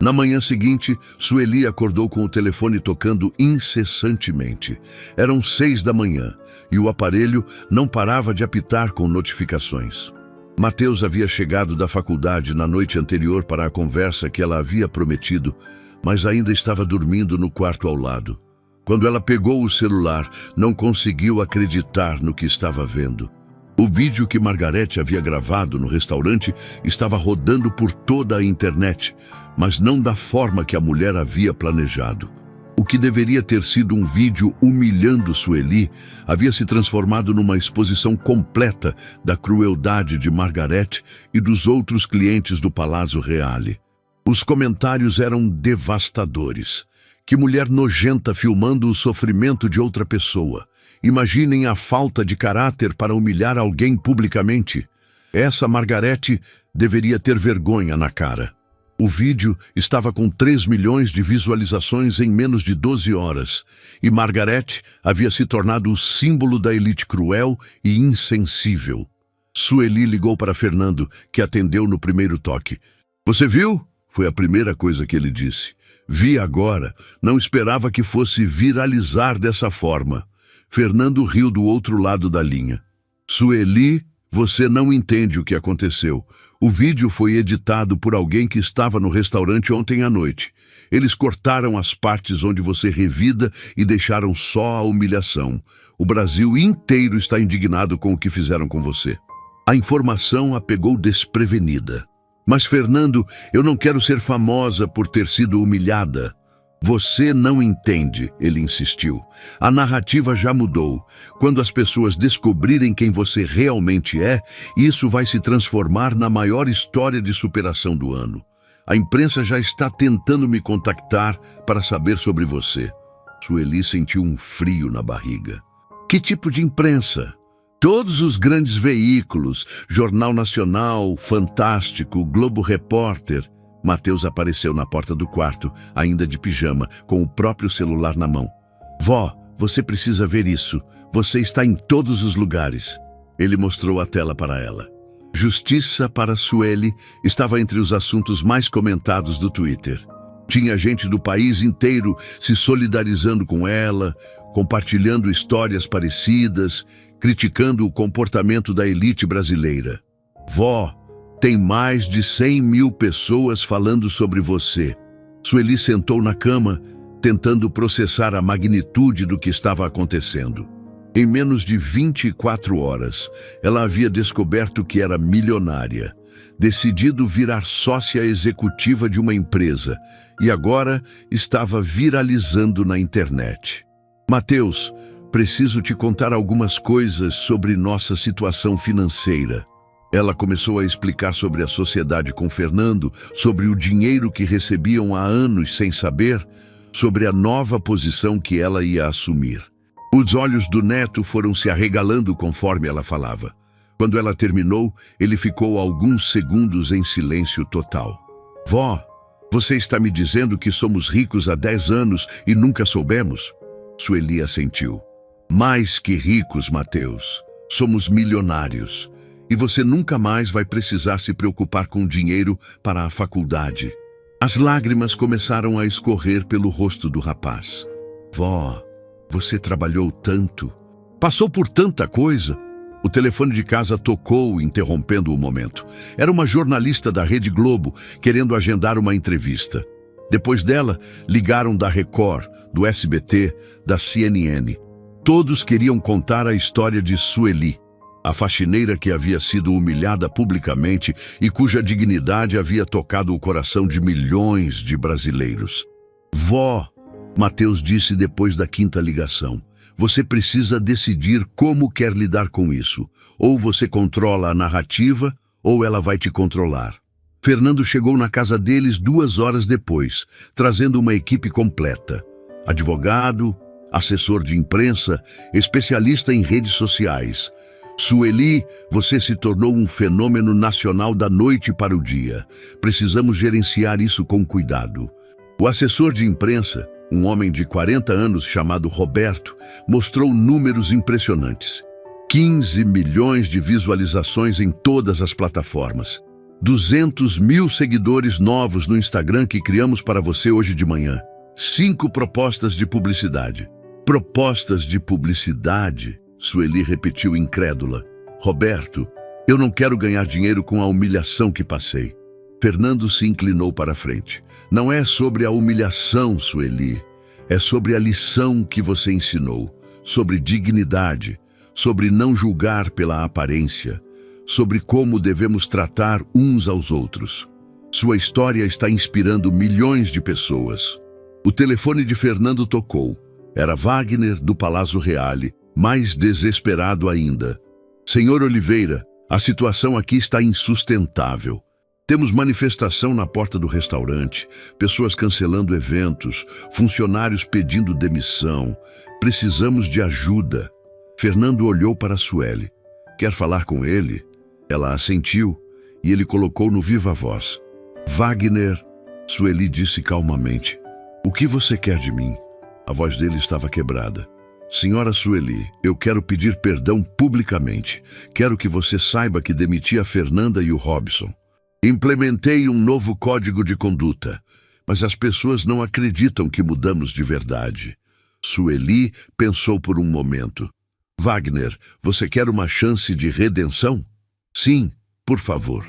Na manhã seguinte, Sueli acordou com o telefone tocando incessantemente. Eram 6 da manhã e o aparelho não parava de apitar com notificações. Mateus havia chegado da faculdade na noite anterior para a conversa que ela havia prometido, mas ainda estava dormindo no quarto ao lado. Quando ela pegou o celular, não conseguiu acreditar no que estava vendo. O vídeo que Margarete havia gravado no restaurante estava rodando por toda a internet, mas não da forma que a mulher havia planejado. O que deveria ter sido um vídeo humilhando Sueli havia se transformado numa exposição completa da crueldade de Margarete e dos outros clientes do Palazzo Reale. Os comentários eram devastadores. Que mulher nojenta filmando o sofrimento de outra pessoa. Imaginem a falta de caráter para humilhar alguém publicamente. Essa Margarete deveria ter vergonha na cara. O vídeo estava com 3 milhões de visualizações em menos de 12 horas, e Margarete havia se tornado o símbolo da elite cruel e insensível. Sueli ligou para Fernando, que atendeu no primeiro toque. Você viu? Foi a primeira coisa que ele disse. Vi agora. Não esperava que fosse viralizar dessa forma. Fernando riu do outro lado da linha. Sueli, você não entende o que aconteceu. O vídeo foi editado por alguém que estava no restaurante ontem à noite. Eles cortaram as partes onde você revida e deixaram só a humilhação. O Brasil inteiro está indignado com o que fizeram com você. A informação a pegou desprevenida. Mas, Fernando, eu não quero ser famosa por ter sido humilhada. Você não entende, ele insistiu. A narrativa já mudou. Quando as pessoas descobrirem quem você realmente é, isso vai se transformar na maior história de superação do ano. A imprensa já está tentando me contactar para saber sobre você. Sueli sentiu um frio na barriga. Que tipo de imprensa? Todos os grandes veículos, Jornal Nacional, Fantástico, Globo Repórter. Mateus apareceu na porta do quarto, ainda de pijama, com o próprio celular na mão. Vó, você precisa ver isso. Você está em todos os lugares. Ele mostrou a tela para ela. Justiça para Sueli estava entre os assuntos mais comentados do Twitter. Tinha gente do país inteiro se solidarizando com ela, compartilhando histórias parecidas, criticando o comportamento da elite brasileira. Vó, tem mais de 100 mil pessoas falando sobre você. Sueli sentou na cama, tentando processar a magnitude do que estava acontecendo. Em menos de 24 horas, ela havia descoberto que era milionária, decidido virar sócia executiva de uma empresa e agora estava viralizando na internet. Mateus, preciso te contar algumas coisas sobre nossa situação financeira. Ela começou a explicar sobre a sociedade com Fernando, sobre o dinheiro que recebiam há anos sem saber, sobre a nova posição que ela ia assumir. Os olhos do neto foram se arregalando conforme ela falava. Quando ela terminou, ele ficou alguns segundos em silêncio total. Vó, você está me dizendo que somos ricos há 10 anos e nunca soubemos? Sueli assentiu. Mais que ricos, Mateus. Somos milionários. E você nunca mais vai precisar se preocupar com dinheiro para a faculdade. As lágrimas começaram a escorrer pelo rosto do rapaz. Vó, você trabalhou tanto, passou por tanta coisa. O telefone de casa tocou, interrompendo o momento. Era uma jornalista da Rede Globo, querendo agendar uma entrevista. Depois dela, ligaram da Record, do SBT, da CNN. Todos queriam contar a história de Sueli, a faxineira que havia sido humilhada publicamente e cuja dignidade havia tocado o coração de milhões de brasileiros. Vó, Mateus disse depois da 5ª ligação, você precisa decidir como quer lidar com isso. Ou você controla a narrativa, ou ela vai te controlar. Fernando chegou na casa deles 2 horas depois, trazendo uma equipe completa. Advogado, assessor de imprensa, especialista em redes sociais. Sueli, você se tornou um fenômeno nacional da noite para o dia. Precisamos gerenciar isso com cuidado. O assessor de imprensa, um homem de 40 anos chamado Roberto, mostrou números impressionantes. 15 milhões de visualizações em todas as plataformas. 200 mil seguidores novos no Instagram que criamos para você hoje de manhã. 5 propostas de publicidade. Propostas de publicidade? Sueli repetiu incrédula. Roberto, eu não quero ganhar dinheiro com a humilhação que passei. Fernando se inclinou para a frente. Não é sobre a humilhação, Sueli. É sobre a lição que você ensinou. Sobre dignidade. Sobre não julgar pela aparência. Sobre como devemos tratar uns aos outros. Sua história está inspirando milhões de pessoas. O telefone de Fernando tocou. Era Wagner, do Palácio Reale, mais desesperado ainda. Senhor Oliveira, a situação aqui está insustentável. Temos manifestação na porta do restaurante, pessoas cancelando eventos, funcionários pedindo demissão. Precisamos de ajuda. Fernando olhou para Sueli. Quer falar com ele? Ela assentiu e ele colocou no viva voz. Wagner, Sueli disse calmamente. O que você quer de mim? A voz dele estava quebrada. Senhora Sueli, eu quero pedir perdão publicamente. Quero que você saiba que demiti a Fernanda e o Robson. Implementei um novo código de conduta, mas as pessoas não acreditam que mudamos de verdade. Sueli pensou por um momento. Wagner, você quer uma chance de redenção? Sim, por favor.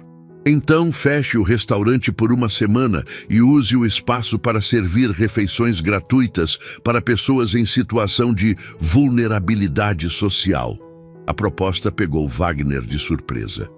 Então feche o restaurante por 1 semana e use o espaço para servir refeições gratuitas para pessoas em situação de vulnerabilidade social. A proposta pegou Wagner de surpresa.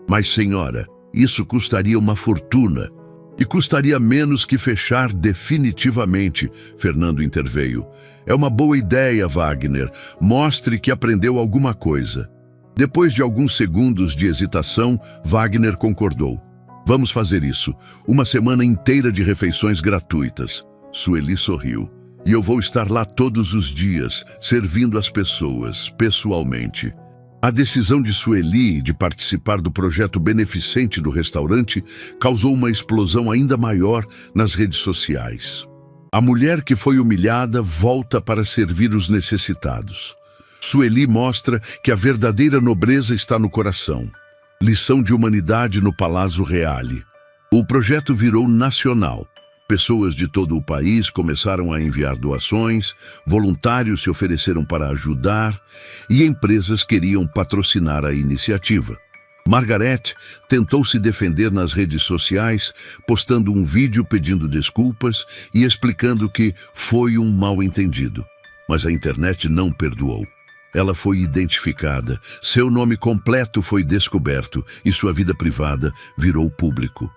Mas, senhora, isso custaria uma fortuna. E custaria menos que fechar definitivamente, Fernando interveio. É uma boa ideia, Wagner. Mostre que aprendeu alguma coisa. Depois de alguns segundos de hesitação, Wagner concordou. Vamos fazer isso. Uma semana inteira de refeições gratuitas. Sueli sorriu. E eu vou estar lá todos os dias, servindo as pessoas, pessoalmente. A decisão de Sueli de participar do projeto beneficente do restaurante causou uma explosão ainda maior nas redes sociais. A mulher que foi humilhada volta para servir os necessitados. Sueli mostra que a verdadeira nobreza está no coração. Lição de humanidade no Palazzo Reale. O projeto virou nacional. Pessoas de todo o país começaram a enviar doações, voluntários se ofereceram para ajudar e empresas queriam patrocinar a iniciativa. Margaret tentou se defender nas redes sociais, postando um vídeo pedindo desculpas e explicando que foi um mal-entendido. Mas a internet não perdoou. Ela foi identificada, seu nome completo foi descoberto e sua vida privada virou público.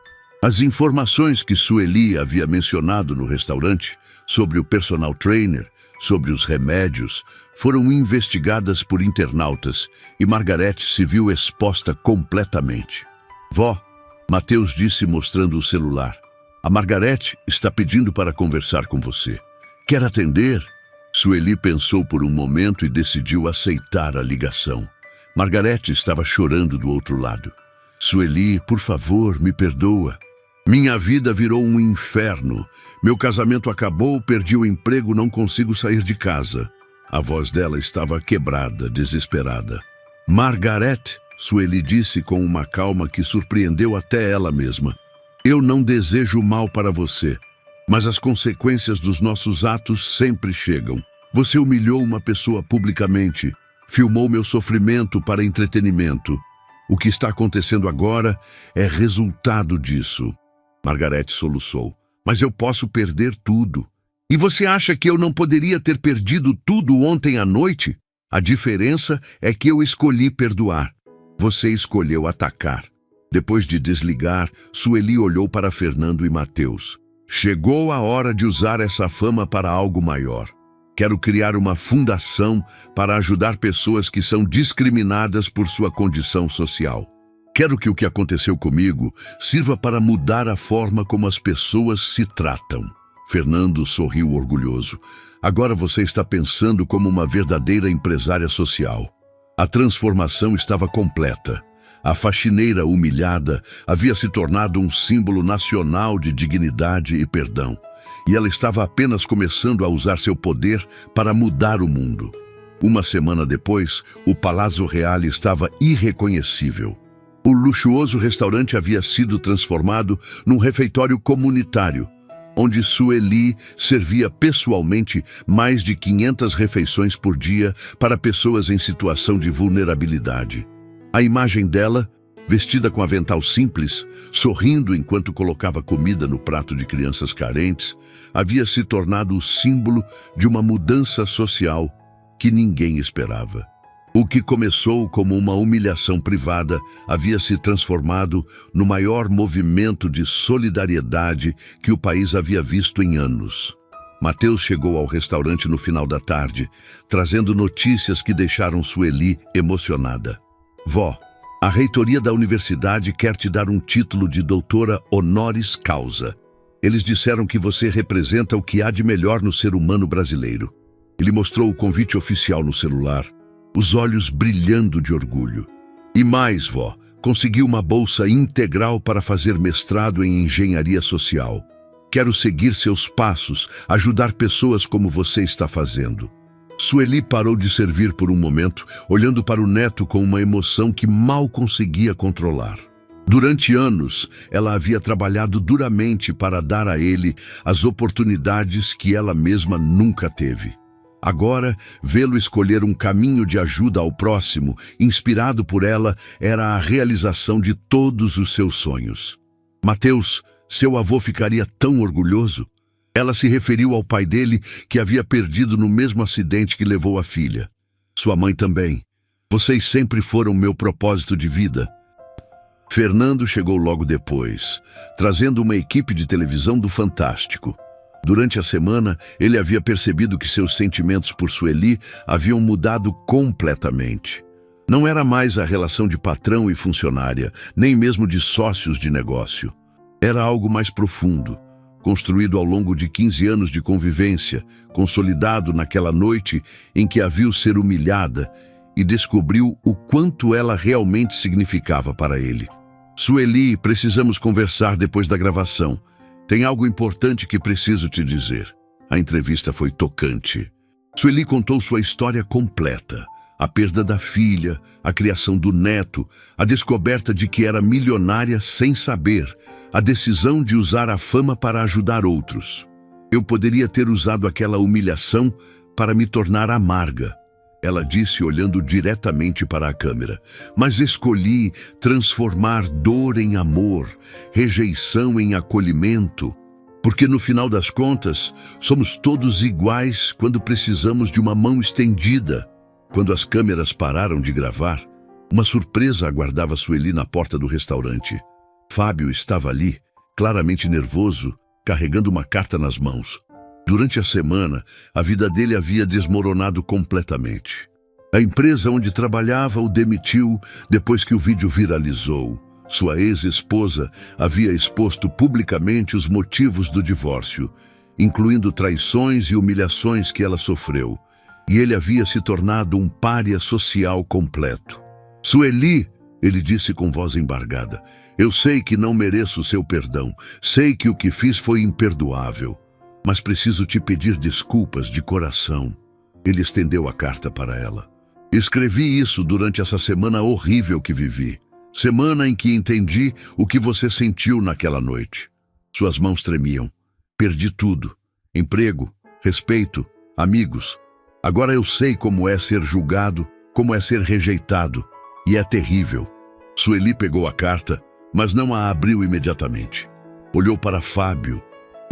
As informações que Sueli havia mencionado no restaurante, sobre o personal trainer, sobre os remédios, foram investigadas por internautas e Margaret se viu exposta completamente. Vó, Mateus disse mostrando o celular. A Margaret está pedindo para conversar com você. Quer atender? Sueli pensou por um momento e decidiu aceitar a ligação. Margaret estava chorando do outro lado. Sueli, por favor, me perdoa. Minha vida virou um inferno. Meu casamento acabou, perdi o emprego, não consigo sair de casa. A voz dela estava quebrada, desesperada. Margaret, Sueli disse com uma calma que surpreendeu até ela mesma. Eu não desejo mal para você, mas as consequências dos nossos atos sempre chegam. Você humilhou uma pessoa publicamente, filmou meu sofrimento para entretenimento. O que está acontecendo agora é resultado disso. Margaret soluçou. Mas eu posso perder tudo. E você acha que eu não poderia ter perdido tudo ontem à noite? A diferença é que eu escolhi perdoar. Você escolheu atacar. Depois de desligar, Sueli olhou para Fernando e Mateus. Chegou a hora de usar essa fama para algo maior. Quero criar uma fundação para ajudar pessoas que são discriminadas por sua condição social. Quero que o que aconteceu comigo sirva para mudar a forma como as pessoas se tratam. Fernando sorriu orgulhoso. Agora você está pensando como uma verdadeira empresária social. A transformação estava completa. A faxineira humilhada havia se tornado um símbolo nacional de dignidade e perdão. E ela estava apenas começando a usar seu poder para mudar o mundo. Uma semana depois, o Palazzo Reale estava irreconhecível. O luxuoso restaurante havia sido transformado num refeitório comunitário, onde Sueli servia pessoalmente mais de 500 refeições por dia para pessoas em situação de vulnerabilidade. A imagem dela, vestida com avental simples, sorrindo enquanto colocava comida no prato de crianças carentes, havia se tornado o símbolo de uma mudança social que ninguém esperava. O que começou como uma humilhação privada havia se transformado no maior movimento de solidariedade que o país havia visto em anos. Mateus chegou ao restaurante no final da tarde, trazendo notícias que deixaram Sueli emocionada. Vó, a reitoria da universidade quer te dar um título de doutora honoris causa. Eles disseram que você representa o que há de melhor no ser humano brasileiro. Ele mostrou o convite oficial no celular, os olhos brilhando de orgulho. E mais, vó, consegui uma bolsa integral para fazer mestrado em engenharia social. Quero seguir seus passos, ajudar pessoas como você está fazendo. Sueli parou de servir por um momento, olhando para o neto com uma emoção que mal conseguia controlar. Durante anos, ela havia trabalhado duramente para dar a ele as oportunidades que ela mesma nunca teve. Agora, vê-lo escolher um caminho de ajuda ao próximo, inspirado por ela, era a realização de todos os seus sonhos. Mateus, seu avô ficaria tão orgulhoso. Ela se referiu ao pai dele, que havia perdido no mesmo acidente que levou a filha. Sua mãe também. Vocês sempre foram meu propósito de vida. Fernando chegou logo depois, trazendo uma equipe de televisão do Fantástico. Durante a semana, ele havia percebido que seus sentimentos por Sueli haviam mudado completamente. Não era mais a relação de patrão e funcionária, nem mesmo de sócios de negócio. Era algo mais profundo, construído ao longo de 15 anos de convivência, consolidado naquela noite em que a viu ser humilhada e descobriu o quanto ela realmente significava para ele. Sueli, precisamos conversar depois da gravação. Tem algo importante que preciso te dizer. A entrevista foi tocante. Sueli contou sua história completa. A perda da filha, a criação do neto, a descoberta de que era milionária sem saber, a decisão de usar a fama para ajudar outros. Eu poderia ter usado aquela humilhação para me tornar amarga, ela disse olhando diretamente para a câmera, mas escolhi transformar dor em amor, rejeição em acolhimento, porque no final das contas, somos todos iguais quando precisamos de uma mão estendida. Quando as câmeras pararam de gravar, uma surpresa aguardava Sueli na porta do restaurante. Fábio estava ali, claramente nervoso, carregando uma carta nas mãos. Durante a semana, a vida dele havia desmoronado completamente. A empresa onde trabalhava o demitiu depois que o vídeo viralizou. Sua ex-esposa havia exposto publicamente os motivos do divórcio, incluindo traições e humilhações que ela sofreu. E ele havia se tornado um pária social completo. Sueli, ele disse com voz embargada, eu sei que não mereço seu perdão, sei que o que fiz foi imperdoável, mas preciso te pedir desculpas de coração. Ele estendeu a carta para ela. Escrevi isso durante essa semana horrível que vivi, semana em que entendi o que você sentiu naquela noite. Suas mãos tremiam. Perdi tudo, emprego, respeito, amigos. Agora eu sei como é ser julgado, como é ser rejeitado, e é terrível. Sueli pegou a carta, mas não a abriu imediatamente. Olhou para Fábio,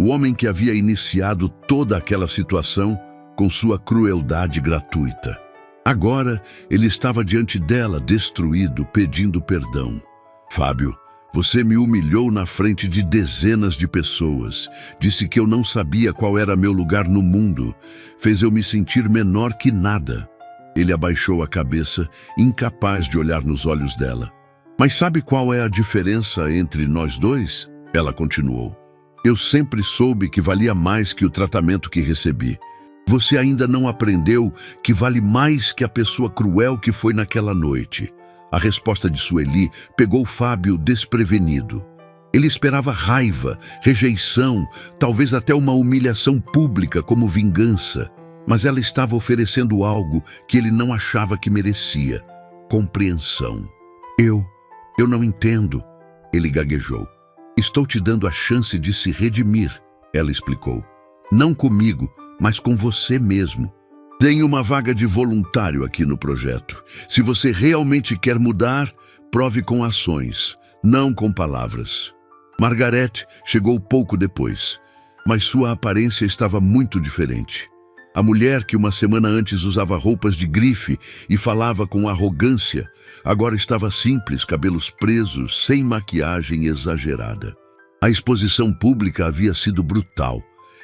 o homem que havia iniciado toda aquela situação com sua crueldade gratuita. Agora ele estava diante dela, destruído, pedindo perdão. Fábio, você me humilhou na frente de dezenas de pessoas, disse que eu não sabia qual era meu lugar no mundo, fez eu me sentir menor que nada. Ele abaixou a cabeça, incapaz de olhar nos olhos dela. Mas sabe qual é a diferença entre nós dois? Ela continuou. Eu sempre soube que valia mais que o tratamento que recebi. Você ainda não aprendeu que vale mais que a pessoa cruel que foi naquela noite. A resposta de Sueli pegou Fábio desprevenido. Ele esperava raiva, rejeição, talvez até uma humilhação pública como vingança. Mas ela estava oferecendo algo que ele não achava que merecia: compreensão. Eu não entendo, ele gaguejou. Estou te dando a chance de se redimir, ela explicou. Não comigo, mas com você mesmo. Tem uma vaga de voluntário aqui no projeto. Se você realmente quer mudar, prove com ações, não com palavras. Margarete chegou pouco depois, mas sua aparência estava muito diferente. A mulher que uma semana antes usava roupas de grife e falava com arrogância, agora estava simples, cabelos presos, sem maquiagem exagerada. A exposição pública havia sido brutal.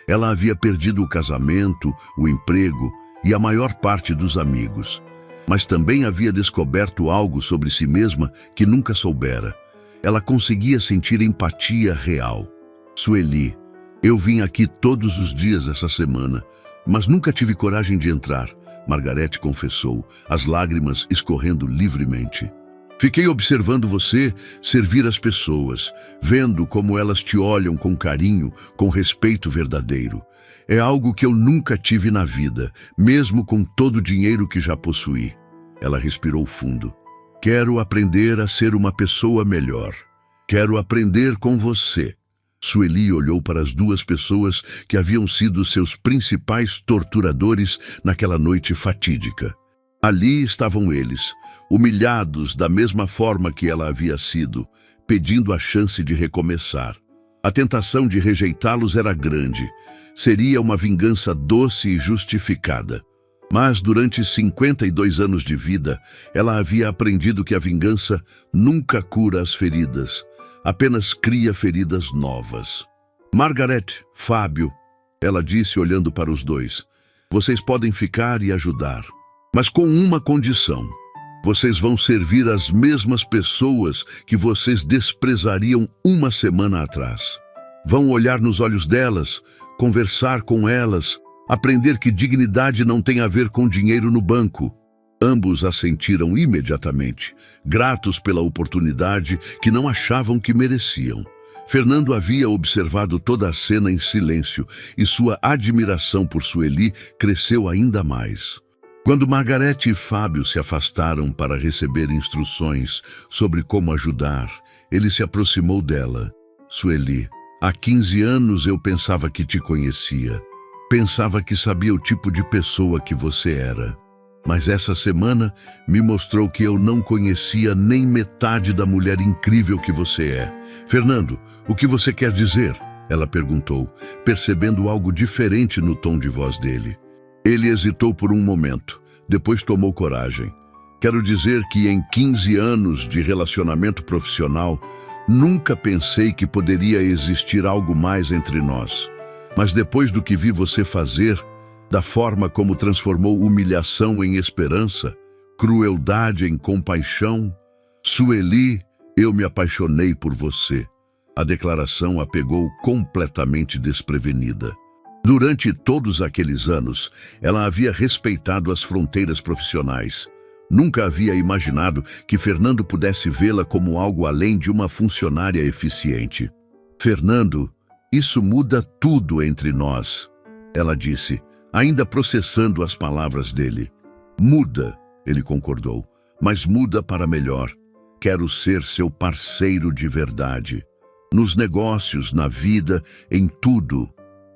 Ela havia perdido o casamento, o emprego e a maior parte dos amigos. Mas também havia descoberto algo sobre si mesma que nunca soubera. Ela conseguia sentir empatia real. Sueli, eu vim aqui todos os dias essa semana, mas nunca tive coragem de entrar, Margarete confessou, as lágrimas escorrendo livremente. Fiquei observando você servir as pessoas, vendo como elas te olham com carinho, com respeito verdadeiro. É algo que eu nunca tive na vida, mesmo com todo o dinheiro que já possuí. Ela respirou fundo. Quero aprender a ser uma pessoa melhor. Quero aprender com você. Sueli olhou para as duas pessoas que haviam sido seus principais torturadores naquela noite fatídica. Ali estavam eles, humilhados da mesma forma que ela havia sido, pedindo a chance de recomeçar. A tentação de rejeitá-los era grande. Seria uma vingança doce e justificada. Mas durante 52 anos de vida, ela havia aprendido que a vingança nunca cura as feridas, apenas cria feridas novas. Margarete, Fábio, ela disse olhando para os dois, vocês podem ficar e ajudar, mas com uma condição. Vocês vão servir as mesmas pessoas que vocês desprezariam uma semana atrás. Vão olhar nos olhos delas, conversar com elas, aprender que dignidade não tem a ver com dinheiro no banco. Ambos assentiram imediatamente, gratos pela oportunidade que não achavam que mereciam. Fernando havia observado toda a cena em silêncio e sua admiração por Sueli cresceu ainda mais. Quando Margarete e Fábio se afastaram para receber instruções sobre como ajudar, ele se aproximou dela. Sueli, há 15 anos eu pensava que te conhecia. Pensava que sabia o tipo de pessoa que você era. Mas essa semana me mostrou que eu não conhecia nem metade da mulher incrível que você é. Fernando, o que você quer dizer? Ela perguntou, percebendo algo diferente no tom de voz dele. Ele hesitou por um momento, depois tomou coragem. Quero dizer que em 15 anos de relacionamento profissional, nunca pensei que poderia existir algo mais entre nós. Mas depois do que vi você fazer, da forma como transformou humilhação em esperança, crueldade em compaixão, Sueli, eu me apaixonei por você. A declaração a pegou completamente desprevenida. Durante todos aqueles anos, ela havia respeitado as fronteiras profissionais. Nunca havia imaginado que Fernando pudesse vê-la como algo além de uma funcionária eficiente. Fernando, isso muda tudo entre nós, ela disse, ainda processando as palavras dele. Muda, ele concordou, mas muda para melhor. Quero ser seu parceiro de verdade. Nos negócios, na vida, em tudo.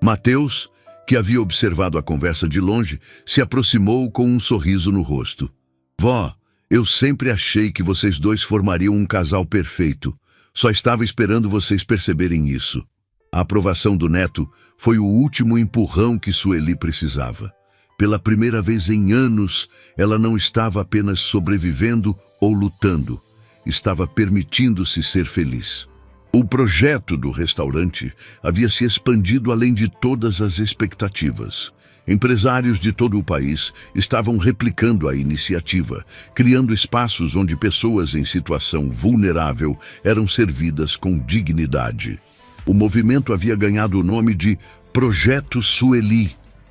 Mateus, que havia observado a conversa de longe, se aproximou com um sorriso no rosto. Vó, eu sempre achei que vocês dois formariam um casal perfeito. Só estava esperando vocês perceberem isso. A aprovação do neto foi o último empurrão que Sueli precisava. Pela primeira vez em anos, ela não estava apenas sobrevivendo ou lutando, estava permitindo-se ser feliz. O projeto do restaurante havia se expandido além de todas as expectativas. Empresários de todo o país estavam replicando a iniciativa, criando espaços onde pessoas em situação vulnerável eram servidas com dignidade. O movimento havia ganhado o nome de Projeto Sueli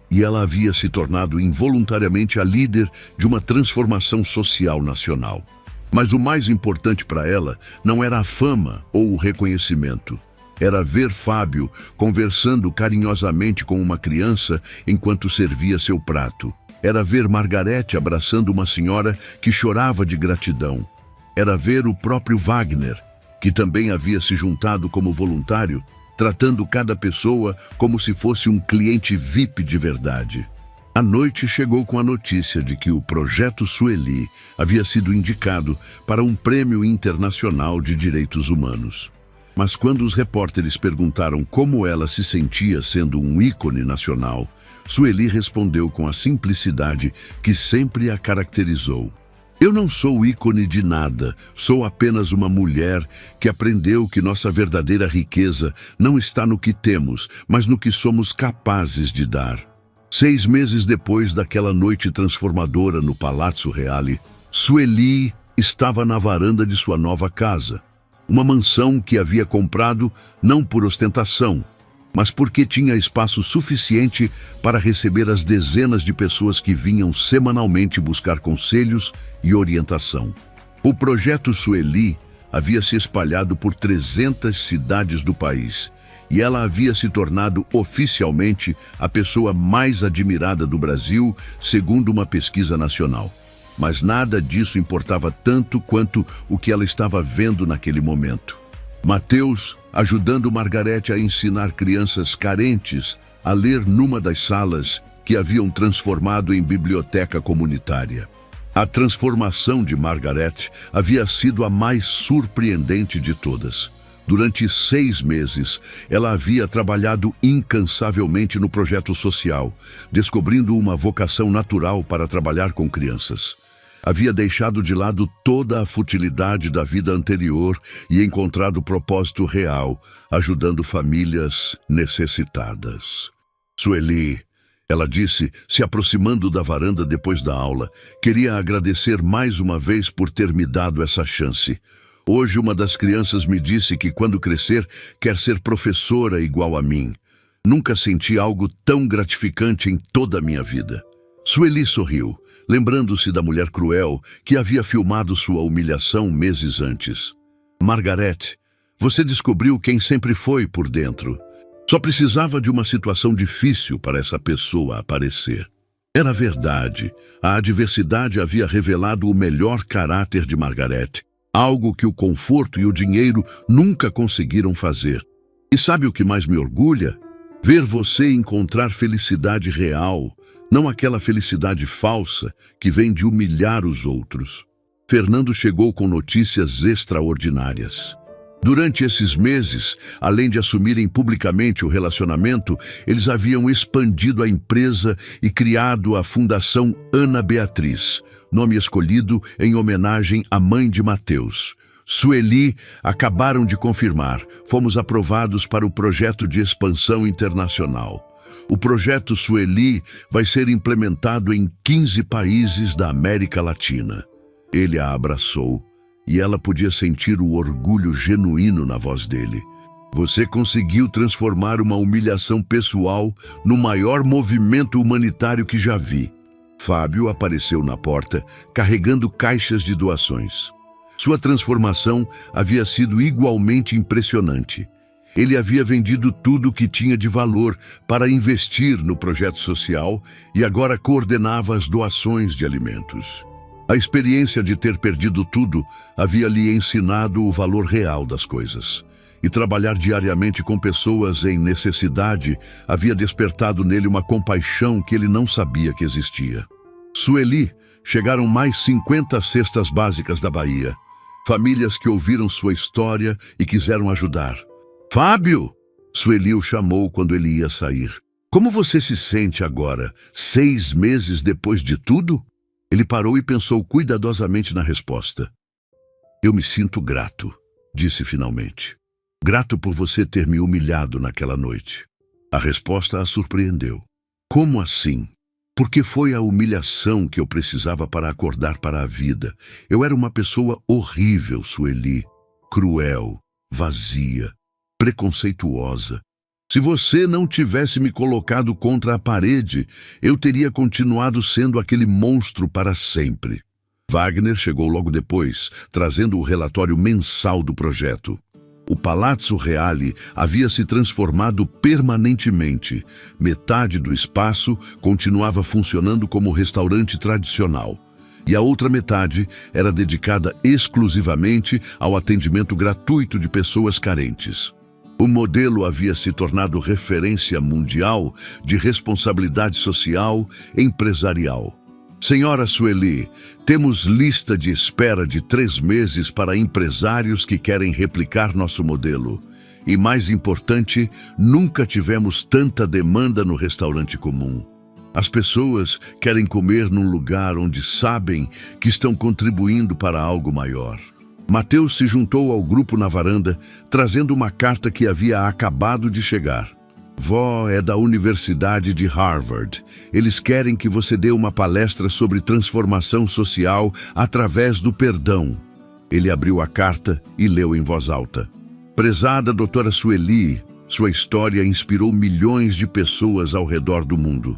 e ela havia se tornado involuntariamente a líder de uma transformação social nacional. Mas o mais importante para ela não era a fama ou o reconhecimento. Era ver Fábio conversando carinhosamente com uma criança enquanto servia seu prato. Era ver Margarete abraçando uma senhora que chorava de gratidão. Era ver o próprio Wagner, que também havia se juntado como voluntário, tratando cada pessoa como se fosse um cliente VIP de verdade. A noite chegou com a notícia de que o Projeto Sueli havia sido indicado para um prêmio internacional de direitos humanos. Mas quando os repórteres perguntaram como ela se sentia sendo um ícone nacional, Sueli respondeu com a simplicidade que sempre a caracterizou. Eu não sou ícone de nada, sou apenas uma mulher que aprendeu que nossa verdadeira riqueza não está no que temos, mas no que somos capazes de dar. 6 meses depois daquela noite transformadora no Palazzo Reale, Sueli estava na varanda de sua nova casa, uma mansão que havia comprado não por ostentação, mas porque tinha espaço suficiente para receber as dezenas de pessoas que vinham semanalmente buscar conselhos e orientação. O Projeto Sueli havia se espalhado por 300 cidades do país e ela havia se tornado oficialmente a pessoa mais admirada do Brasil, segundo uma pesquisa nacional. Mas nada disso importava tanto quanto o que ela estava vendo naquele momento. Mateus ajudando Margarete a ensinar crianças carentes a ler numa das salas que haviam transformado em biblioteca comunitária. A transformação de Margarete havia sido a mais surpreendente de todas. Durante 6 meses, ela havia trabalhado incansavelmente no projeto social, descobrindo uma vocação natural para trabalhar com crianças. Havia deixado de lado toda a futilidade da vida anterior e encontrado o propósito real, ajudando famílias necessitadas. Sueli, Ela disse, se aproximando da varanda depois da aula. Queria agradecer mais uma vez por ter me dado essa chance. Hoje uma das crianças me disse que quando crescer quer ser professora igual a mim. Nunca senti algo tão gratificante em toda a minha vida. Sueli sorriu, lembrando-se da mulher cruel que havia filmado sua humilhação meses antes. Margaret, você descobriu quem sempre foi por dentro. Só precisava de uma situação difícil para essa pessoa aparecer. Era verdade, a adversidade havia revelado o melhor caráter de Margaret, algo que o conforto e o dinheiro nunca conseguiram fazer. E sabe o que mais me orgulha? Ver você encontrar felicidade real, não aquela felicidade falsa que vem de humilhar os outros. Fernando chegou com notícias extraordinárias. Durante esses meses, além de assumirem publicamente o relacionamento, eles haviam expandido a empresa e criado a Fundação Ana Beatriz, nome escolhido em homenagem à mãe de Mateus. Sueli acabaram de confirmar, fomos aprovados para o projeto de expansão internacional. O projeto Sueli vai ser implementado em 15 países da América Latina. Ele a abraçou e ela podia sentir o orgulho genuíno na voz dele. Você conseguiu transformar uma humilhação pessoal no maior movimento humanitário que já vi. Fábio apareceu na porta, carregando caixas de doações. Sua transformação havia sido igualmente impressionante. Ele havia vendido tudo o que tinha de valor para investir no projeto social e agora coordenava as doações de alimentos. A experiência de ter perdido tudo havia lhe ensinado o valor real das coisas. E trabalhar diariamente com pessoas em necessidade havia despertado nele uma compaixão que ele não sabia que existia. Sueli, chegaram mais 50 cestas básicas da Bahia. Famílias que ouviram sua história e quiseram ajudar. Fábio! Sueli o chamou quando ele ia sair. Como você se sente agora, 6 meses depois de tudo? Ele parou e pensou cuidadosamente na resposta. Eu me sinto grato, disse finalmente. Grato por você ter me humilhado naquela noite. A resposta a surpreendeu. Como assim? Porque foi a humilhação que eu precisava para acordar para a vida. Eu era uma pessoa horrível, Sueli. Cruel, vazia, preconceituosa. Se você não tivesse me colocado contra a parede, eu teria continuado sendo aquele monstro para sempre. Wagner chegou logo depois, trazendo o relatório mensal do projeto. O Palazzo Reale havia se transformado permanentemente. Metade do espaço continuava funcionando como restaurante tradicional. E a outra metade era dedicada exclusivamente ao atendimento gratuito de pessoas carentes. O modelo havia se tornado referência mundial de responsabilidade social e empresarial. Senhora Sueli, temos lista de espera de 3 meses para empresários que querem replicar nosso modelo. E mais importante, nunca tivemos tanta demanda no restaurante comum. As pessoas querem comer num lugar onde sabem que estão contribuindo para algo maior. Mateus se juntou ao grupo na varanda, trazendo uma carta que havia acabado de chegar. Vó é da Universidade de Harvard. Eles querem que você dê uma palestra sobre transformação social através do perdão. Ele abriu a carta e leu em voz alta. Prezada doutora Sueli, sua história inspirou milhões de pessoas ao redor do mundo.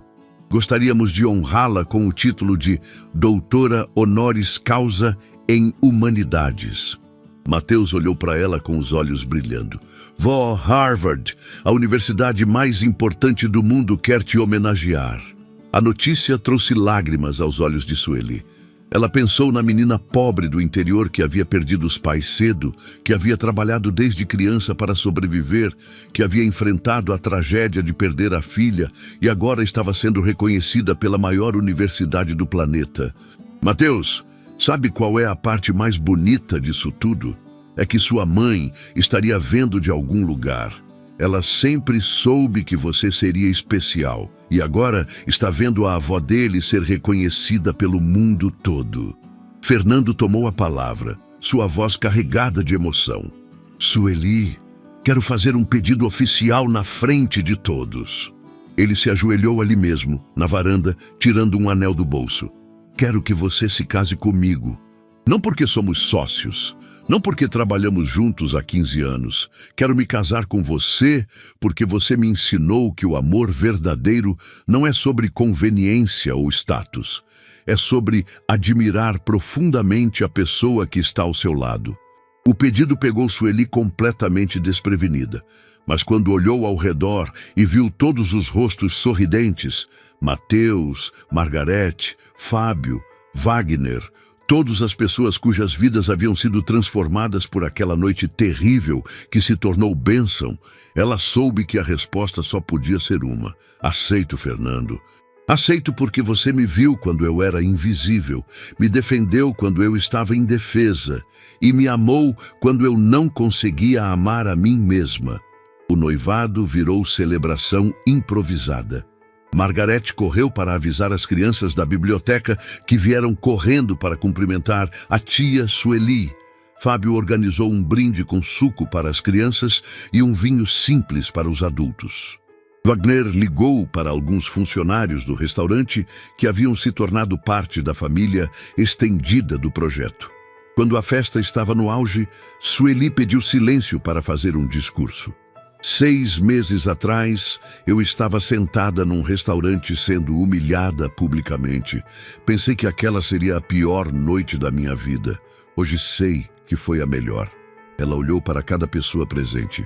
Gostaríamos de honrá-la com o título de Doutora Honoris Causa em Humanidades. Mateus olhou para ela com os olhos brilhando. Vó, Harvard, a universidade mais importante do mundo, quer te homenagear. A notícia trouxe lágrimas aos olhos de Sueli. Ela pensou na menina pobre do interior que havia perdido os pais cedo, que havia trabalhado desde criança para sobreviver, que havia enfrentado a tragédia de perder a filha e agora estava sendo reconhecida pela maior universidade do planeta. Mateus, sabe qual é a parte mais bonita disso tudo? É que sua mãe estaria vendo de algum lugar. Ela sempre soube que você seria especial e agora está vendo a avó dele ser reconhecida pelo mundo todo. Fernando tomou a palavra, sua voz carregada de emoção. Sueli, quero fazer um pedido oficial na frente de todos. Ele se ajoelhou ali mesmo, na varanda, tirando um anel do bolso. Quero que você se case comigo. Não porque somos sócios, não porque trabalhamos juntos há 15 anos. Quero me casar com você porque você me ensinou que o amor verdadeiro não é sobre conveniência ou status. É sobre admirar profundamente a pessoa que está ao seu lado. O pedido pegou Sueli completamente desprevenida, mas quando olhou ao redor e viu todos os rostos sorridentes, Mateus, Margarete, Fábio, Wagner, todas as pessoas cujas vidas haviam sido transformadas por aquela noite terrível que se tornou bênção, ela soube que a resposta só podia ser uma: aceito, Fernando. Aceito porque você me viu quando eu era invisível, me defendeu quando eu estava indefesa e me amou quando eu não conseguia amar a mim mesma. O noivado virou celebração improvisada. Margarete correu para avisar as crianças da biblioteca que vieram correndo para cumprimentar a tia Sueli. Fábio organizou um brinde com suco para as crianças e um vinho simples para os adultos. Wagner ligou para alguns funcionários do restaurante que haviam se tornado parte da família estendida do projeto. Quando a festa estava no auge, Sueli pediu silêncio para fazer um discurso. 6 meses atrás, eu estava sentada num restaurante sendo humilhada publicamente. Pensei que aquela seria a pior noite da minha vida. Hoje sei que foi a melhor. Ela olhou para cada pessoa presente.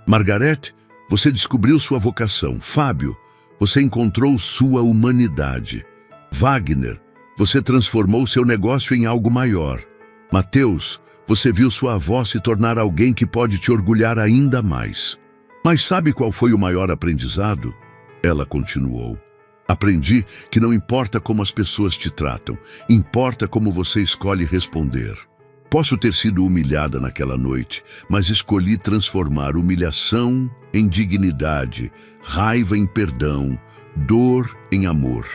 Margarete, você descobriu sua vocação. Fábio, você encontrou sua humanidade. Wagner, você transformou seu negócio em algo maior. Mateus, você viu sua avó se tornar alguém que pode te orgulhar ainda mais. Mas sabe qual foi o maior aprendizado? Ela continuou. Aprendi que não importa como as pessoas te tratam, importa como você escolhe responder. Posso ter sido humilhada naquela noite, mas escolhi transformar humilhação em dignidade, raiva em perdão, dor em amor.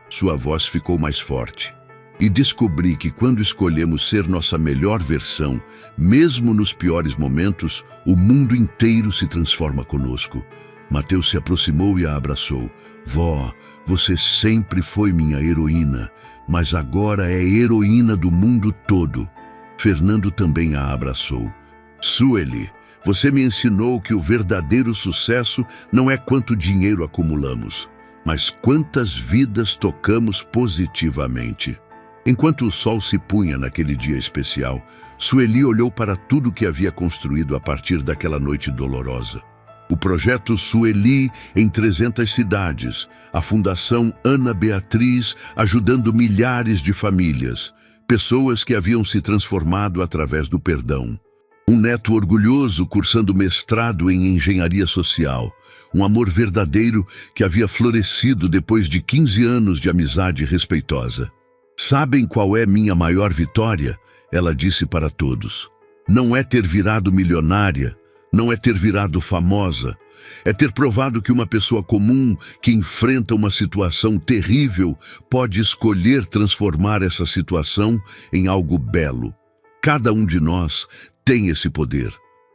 Sua voz ficou mais forte. E descobri que quando escolhemos ser nossa melhor versão, mesmo nos piores momentos, o mundo inteiro se transforma conosco. Mateus se aproximou e a abraçou. Vó, você sempre foi minha heroína, mas agora é heroína do mundo todo. Fernando também a abraçou. Sueli, você me ensinou que o verdadeiro sucesso não é quanto dinheiro acumulamos, mas quantas vidas tocamos positivamente. Enquanto o sol se punha naquele dia especial, Sueli olhou para tudo que havia construído a partir daquela noite dolorosa. O projeto Sueli em 300 cidades, a Fundação Ana Beatriz ajudando milhares de famílias, pessoas que haviam se transformado através do perdão. Um neto orgulhoso cursando mestrado em engenharia social, um amor verdadeiro que havia florescido depois de 15 anos de amizade respeitosa. Sabem qual é minha maior vitória? Ela disse para todos. Não é ter virado milionária, não é ter virado famosa, é ter provado que uma pessoa comum que enfrenta uma situação terrível pode escolher transformar essa situação em algo belo. Cada um de nós tem esse poder.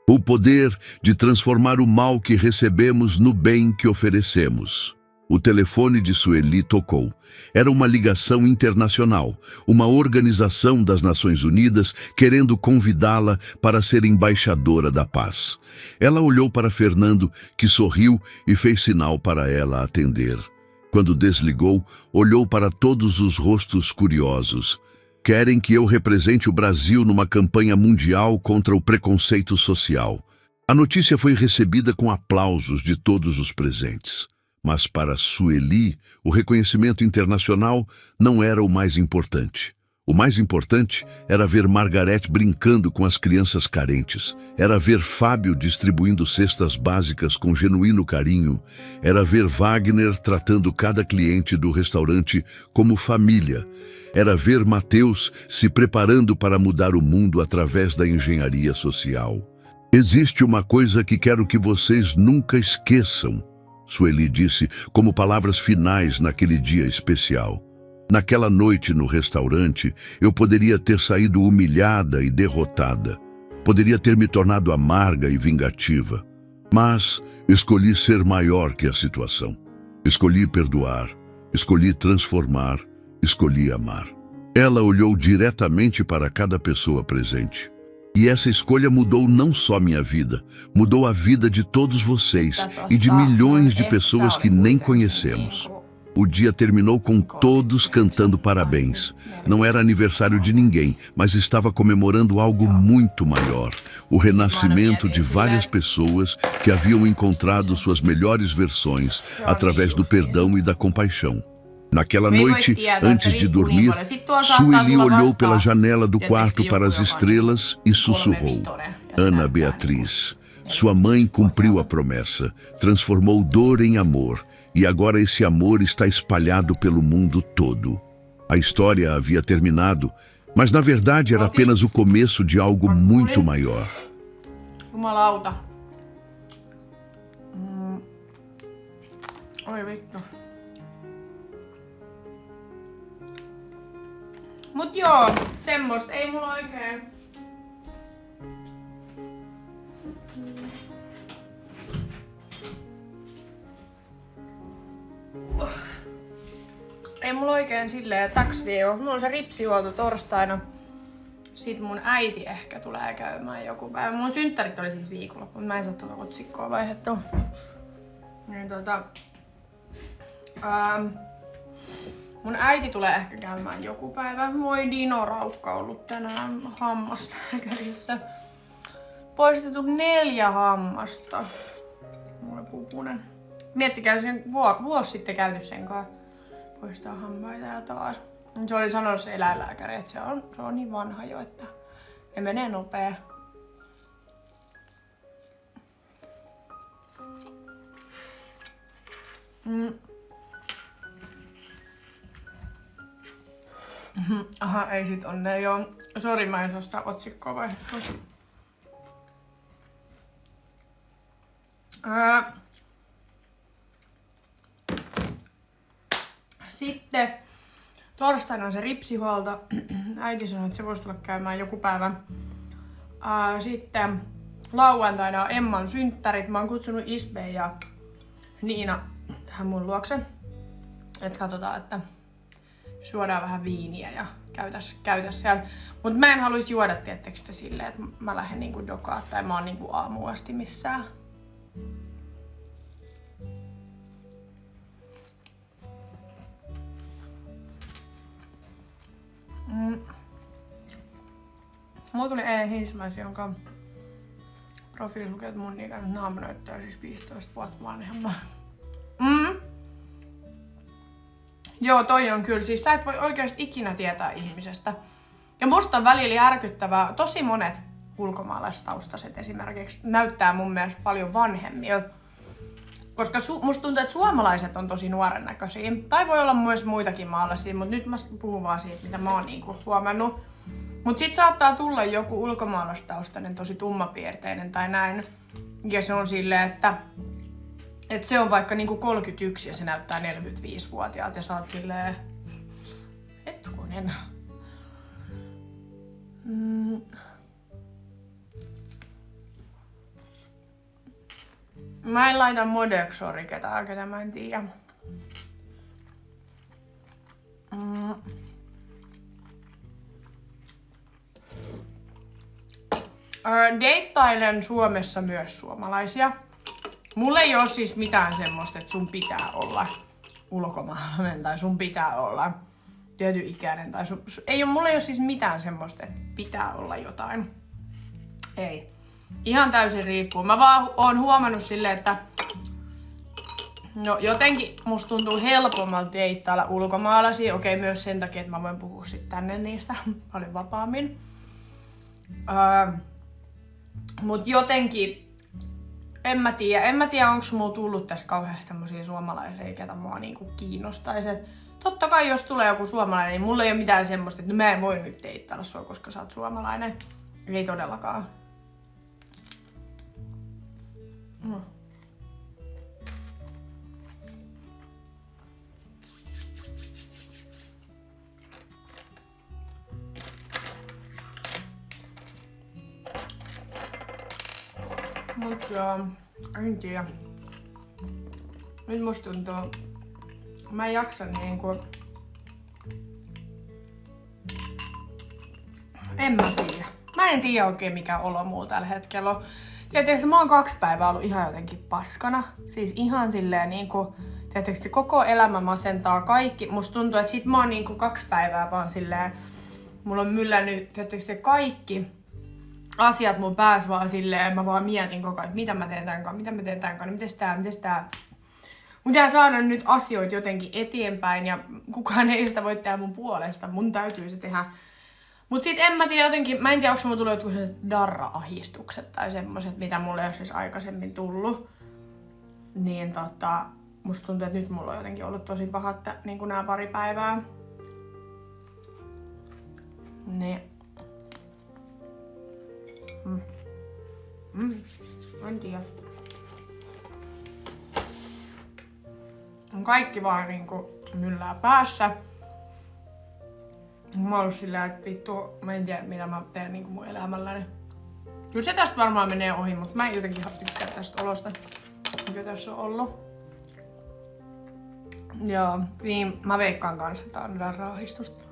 O poder de transformar o mal que recebemos no bem que oferecemos. O telefone de Sueli tocou. Era uma ligação internacional, uma organização das Nações Unidas querendo convidá-la para ser embaixadora da paz. Ela olhou para Fernando, que sorriu e fez sinal para ela atender. Quando desligou, olhou para todos os rostos curiosos. Querem que eu represente o Brasil numa campanha mundial contra o preconceito social. A notícia foi recebida com aplausos de todos os presentes. Mas para Sueli, o reconhecimento internacional não era o mais importante. O mais importante era ver Margarete brincando com as crianças carentes. Era ver Fábio distribuindo cestas básicas com genuíno carinho. Era ver Wagner tratando cada cliente do restaurante como família. Era ver Mateus se preparando para mudar o mundo através da engenharia social. Existe uma coisa que quero que vocês nunca esqueçam, Sueli disse como palavras finais naquele dia especial. Naquela noite no restaurante, eu poderia ter saído humilhada e derrotada. Poderia ter me tornado amarga e vingativa. Mas escolhi ser maior que a situação. Escolhi perdoar, escolhi transformar, escolhi amar. Ela olhou diretamente para cada pessoa presente. E essa escolha mudou não só minha vida, mudou a vida de todos vocês e de milhões de pessoas que nem conhecemos. O dia terminou com todos cantando parabéns. Não era aniversário de ninguém, mas estava comemorando algo muito maior. O renascimento de várias pessoas que haviam encontrado suas melhores versões através do perdão e da compaixão. Naquela noite, antes de dormir, Sueli olhou pela janela do quarto para as estrelas e sussurrou: Ana Beatriz, sua mãe cumpriu a promessa, transformou dor em amor, e agora esse amor está espalhado pelo mundo todo. A história havia terminado, mas na verdade era apenas o começo de algo muito maior. Jumalauta. Oi vittu. Mut joo, semmoista ei mulla oikein. Ei mulla oikein silleen taks viikko. Mulla on se ripsihuolto torstaina. Sit mun äiti ehkä tulee käymään joku päivä. Mun synttärit oli siis viikonloppu, mutta mä en saa tuota otsikkoa vaihdettua. Niin mun äiti tulee ehkä käymään joku päivä. Moi Dino Raukka ollut tänään hammaslääkärissä. Poistettu 4 hammasta. Moi pupunen. Miettikää sen vuosi sitten käyty sen kanssa. Poistaa hampaita ja taas. Se oli sanonut se eläinlääkäri, että se on niin vanha jo, että ne menee nopea. Aha, ei sit onne joo. Sori, mä en saa sitä otsikkoa vaihdettua. Sitten torstaina on se ripsihuolto. Äiti sanoi, että se voisi tulla käymään joku päivä. Sitten lauantaina on Emman synttärit. Mä oon kutsunut Isbe ja Niina tähän mun luokse. Et katsotaan, että juodaan vähän viiniä ja käytäs siellä. Mut mä en haluis juoda tiettekö silleen, että mä lähden niinku dokaa tai mä oon niinku aamuun asti missään. Mulla tuli ensimmäis, jonka profiili lukee, että mun ikäinen naama näyttää siis 15 vuotta vanhemman. Joo, toi on kyllä. Siis sä et voi oikeasti ikinä tietää ihmisestä. Ja musta on välillä järkyttävää. Tosi monet ulkomaalaistaustaiset esimerkiksi näyttää mun mielestä paljon vanhemmilta. Koska musta tuntuu, että suomalaiset on tosi nuoren näköisiä. Tai voi olla myös muitakin maalaisia, mutta nyt mä puhun vaan siitä, mitä mä oon niinku huomannut. Mut sit saattaa tulla joku ulkomaalaistaustainen tosi tummapiirteinen tai näin. Ja se on silleen, että se on vaikka niinku 31 ja se näyttää 45-vuotiaalta ja sä oot silleen... Hetkonen. Mä en laita Modexori ketään, ketä mä en tiedä. Deittailen Suomessa myös suomalaisia. Mulla ei oo siis mitään semmoista, että sun pitää olla ulkomaalainen tai sun pitää olla tietyn ikäinen tai mulla ei oo siis mitään semmoista, että pitää olla jotain. Ei. Ihan täysin riippuu. Mä vaan oon huomannut silleen, että no jotenkin musta tuntuu helpommalta deittailla ulkomaalaisia. Okei, myös sen takia, että mä voin puhua sit tänne niistä paljon vapaammin. Mut jotenkin en mä tiedä onks mulla tullut tässä kauheasti semmosia suomalaisia, ketä mua niinku kiinnostais. Et totta kai jos tulee joku suomalainen, niin mulla ei oo mitään semmoista, että mä en voi nyt deittailla sua, koska sä oot suomalainen. Ei todellakaan. Mut joo, en tiedä. Nyt musta tuntuu, Mä en jaksa niinku... En mä tiedä. Mä en tiedä oikein mikä olo muu tällä hetkellä on. Tietysti mä oon 2 päivää ollut ihan jotenkin paskana. Siis ihan silleen niinku... Tietysti koko elämä masentaa kaikki. Musta tuntuu, että sit mä oon niinku 2 päivää vaan silleen... Mulla on myllännyt tietysti kaikki asiat mun päässä vaan silleen. Mä vaan mietin koko ajan, mitä mä teen tän kanssa, mitä mä teen tän kanssa, mites tää. Mun pitää saada nyt asioita jotenkin eteenpäin ja kukaan ei sitä voi tehdä mun puolesta. Mun täytyy se tehdä. Mut sit en mä tiedä jotenkin, mä en tiedä onko mulla tullut jotkut sellaiset darra-ahdistukset tai semmoset, mitä mulle ei ole siis aikaisemmin tullut. Niin musta tuntuu, että nyt mulla on jotenkin ollut tosi pahat niin nää 2 päivää. Niin. En tiedä. Kaikki vaan niinku myllää päässä. Mä oon ollut sillä, että vittu, mä en tiedä mitä mä teen niinku mun elämälläni. Kyllä se tästä varmaan menee ohi, mutta mä en jotenkin tykkää tästä olosta, mikä tässä on ollut. Joo, niin mä veikkaan kanssa, että tää on darra-ahdistusta.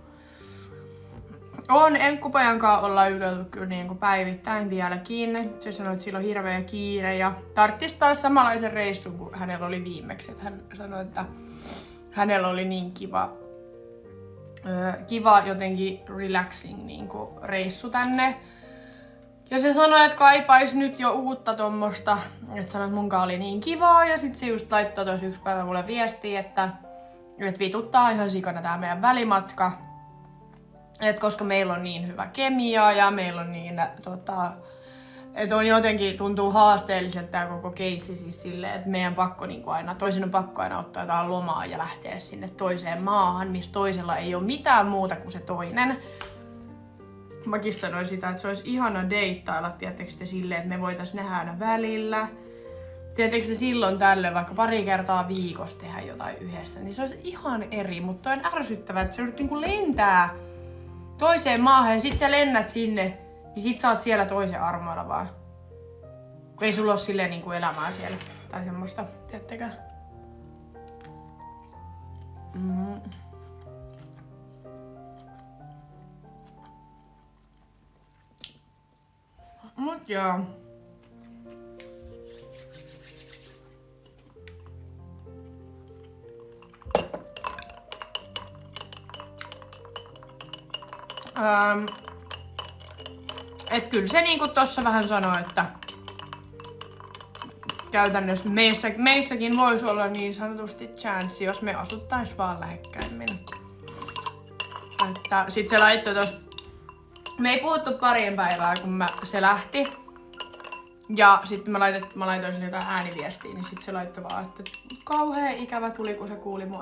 Enkkupojan kanssa ollaan juteltu kyllä niinku päivittäin vieläkin. Se sanoi, että sillä on hirveä kiire ja tarttis taas samanlaisen reissun kuin hänellä oli viimeksi. Että hän sanoi, että hänellä oli niin kiva jotenkin relaxing niinku reissu tänne. Ja se sanoi, että kaipais nyt jo uutta tommosta. Että sanoi, että munkaan oli niin kivaa ja sit se just laittoi tossa 1 päivä mulle viestiä, että vituttaa ihan sikana tää meidän välimatka. Et koska meillä on niin hyvä kemia ja meillä on niin että on jotenkin tuntuu haasteelliselta tää koko keissi siis silleen, että meidän pakko niinku aina, toisen on pakko aina ottaa jotain lomaa ja lähteä sinne toiseen maahan, missä toisella ei ole mitään muuta kuin se toinen. Mäkin sanoin sitä, että se olisi ihana deittailla, tietysti silleen, että me voitais nähdä aina välillä. Tietysti silloin tällöin vaikka 2 kertaa viikossa tehdä jotain yhdessä, niin se olisi ihan eri, mutta on ärsyttävää, että se olisi niinku lentää toiseen maahan ja sit sä lennät sinne, niin sit sä oot siellä toisen armoilla vaan. Kun ei sulla oo silleen niinku elämää siellä. Tai semmoista, tiedättekö? Mut joo. Et kyllä se niinku tossa vähän sanoo, että käytännössä meissäkin voisi olla niin sanotusti chanssi, jos me asuttais vaan lähekkäimmin. Että sit se laittoi tosta... Me ei puhuttu 2 päivää, kun se lähti. Ja sitten mä laitoin sille jotain ääniviestiä, niin sit se laittoi vaan, että kauhea ikävä tuli, kun se kuuli mun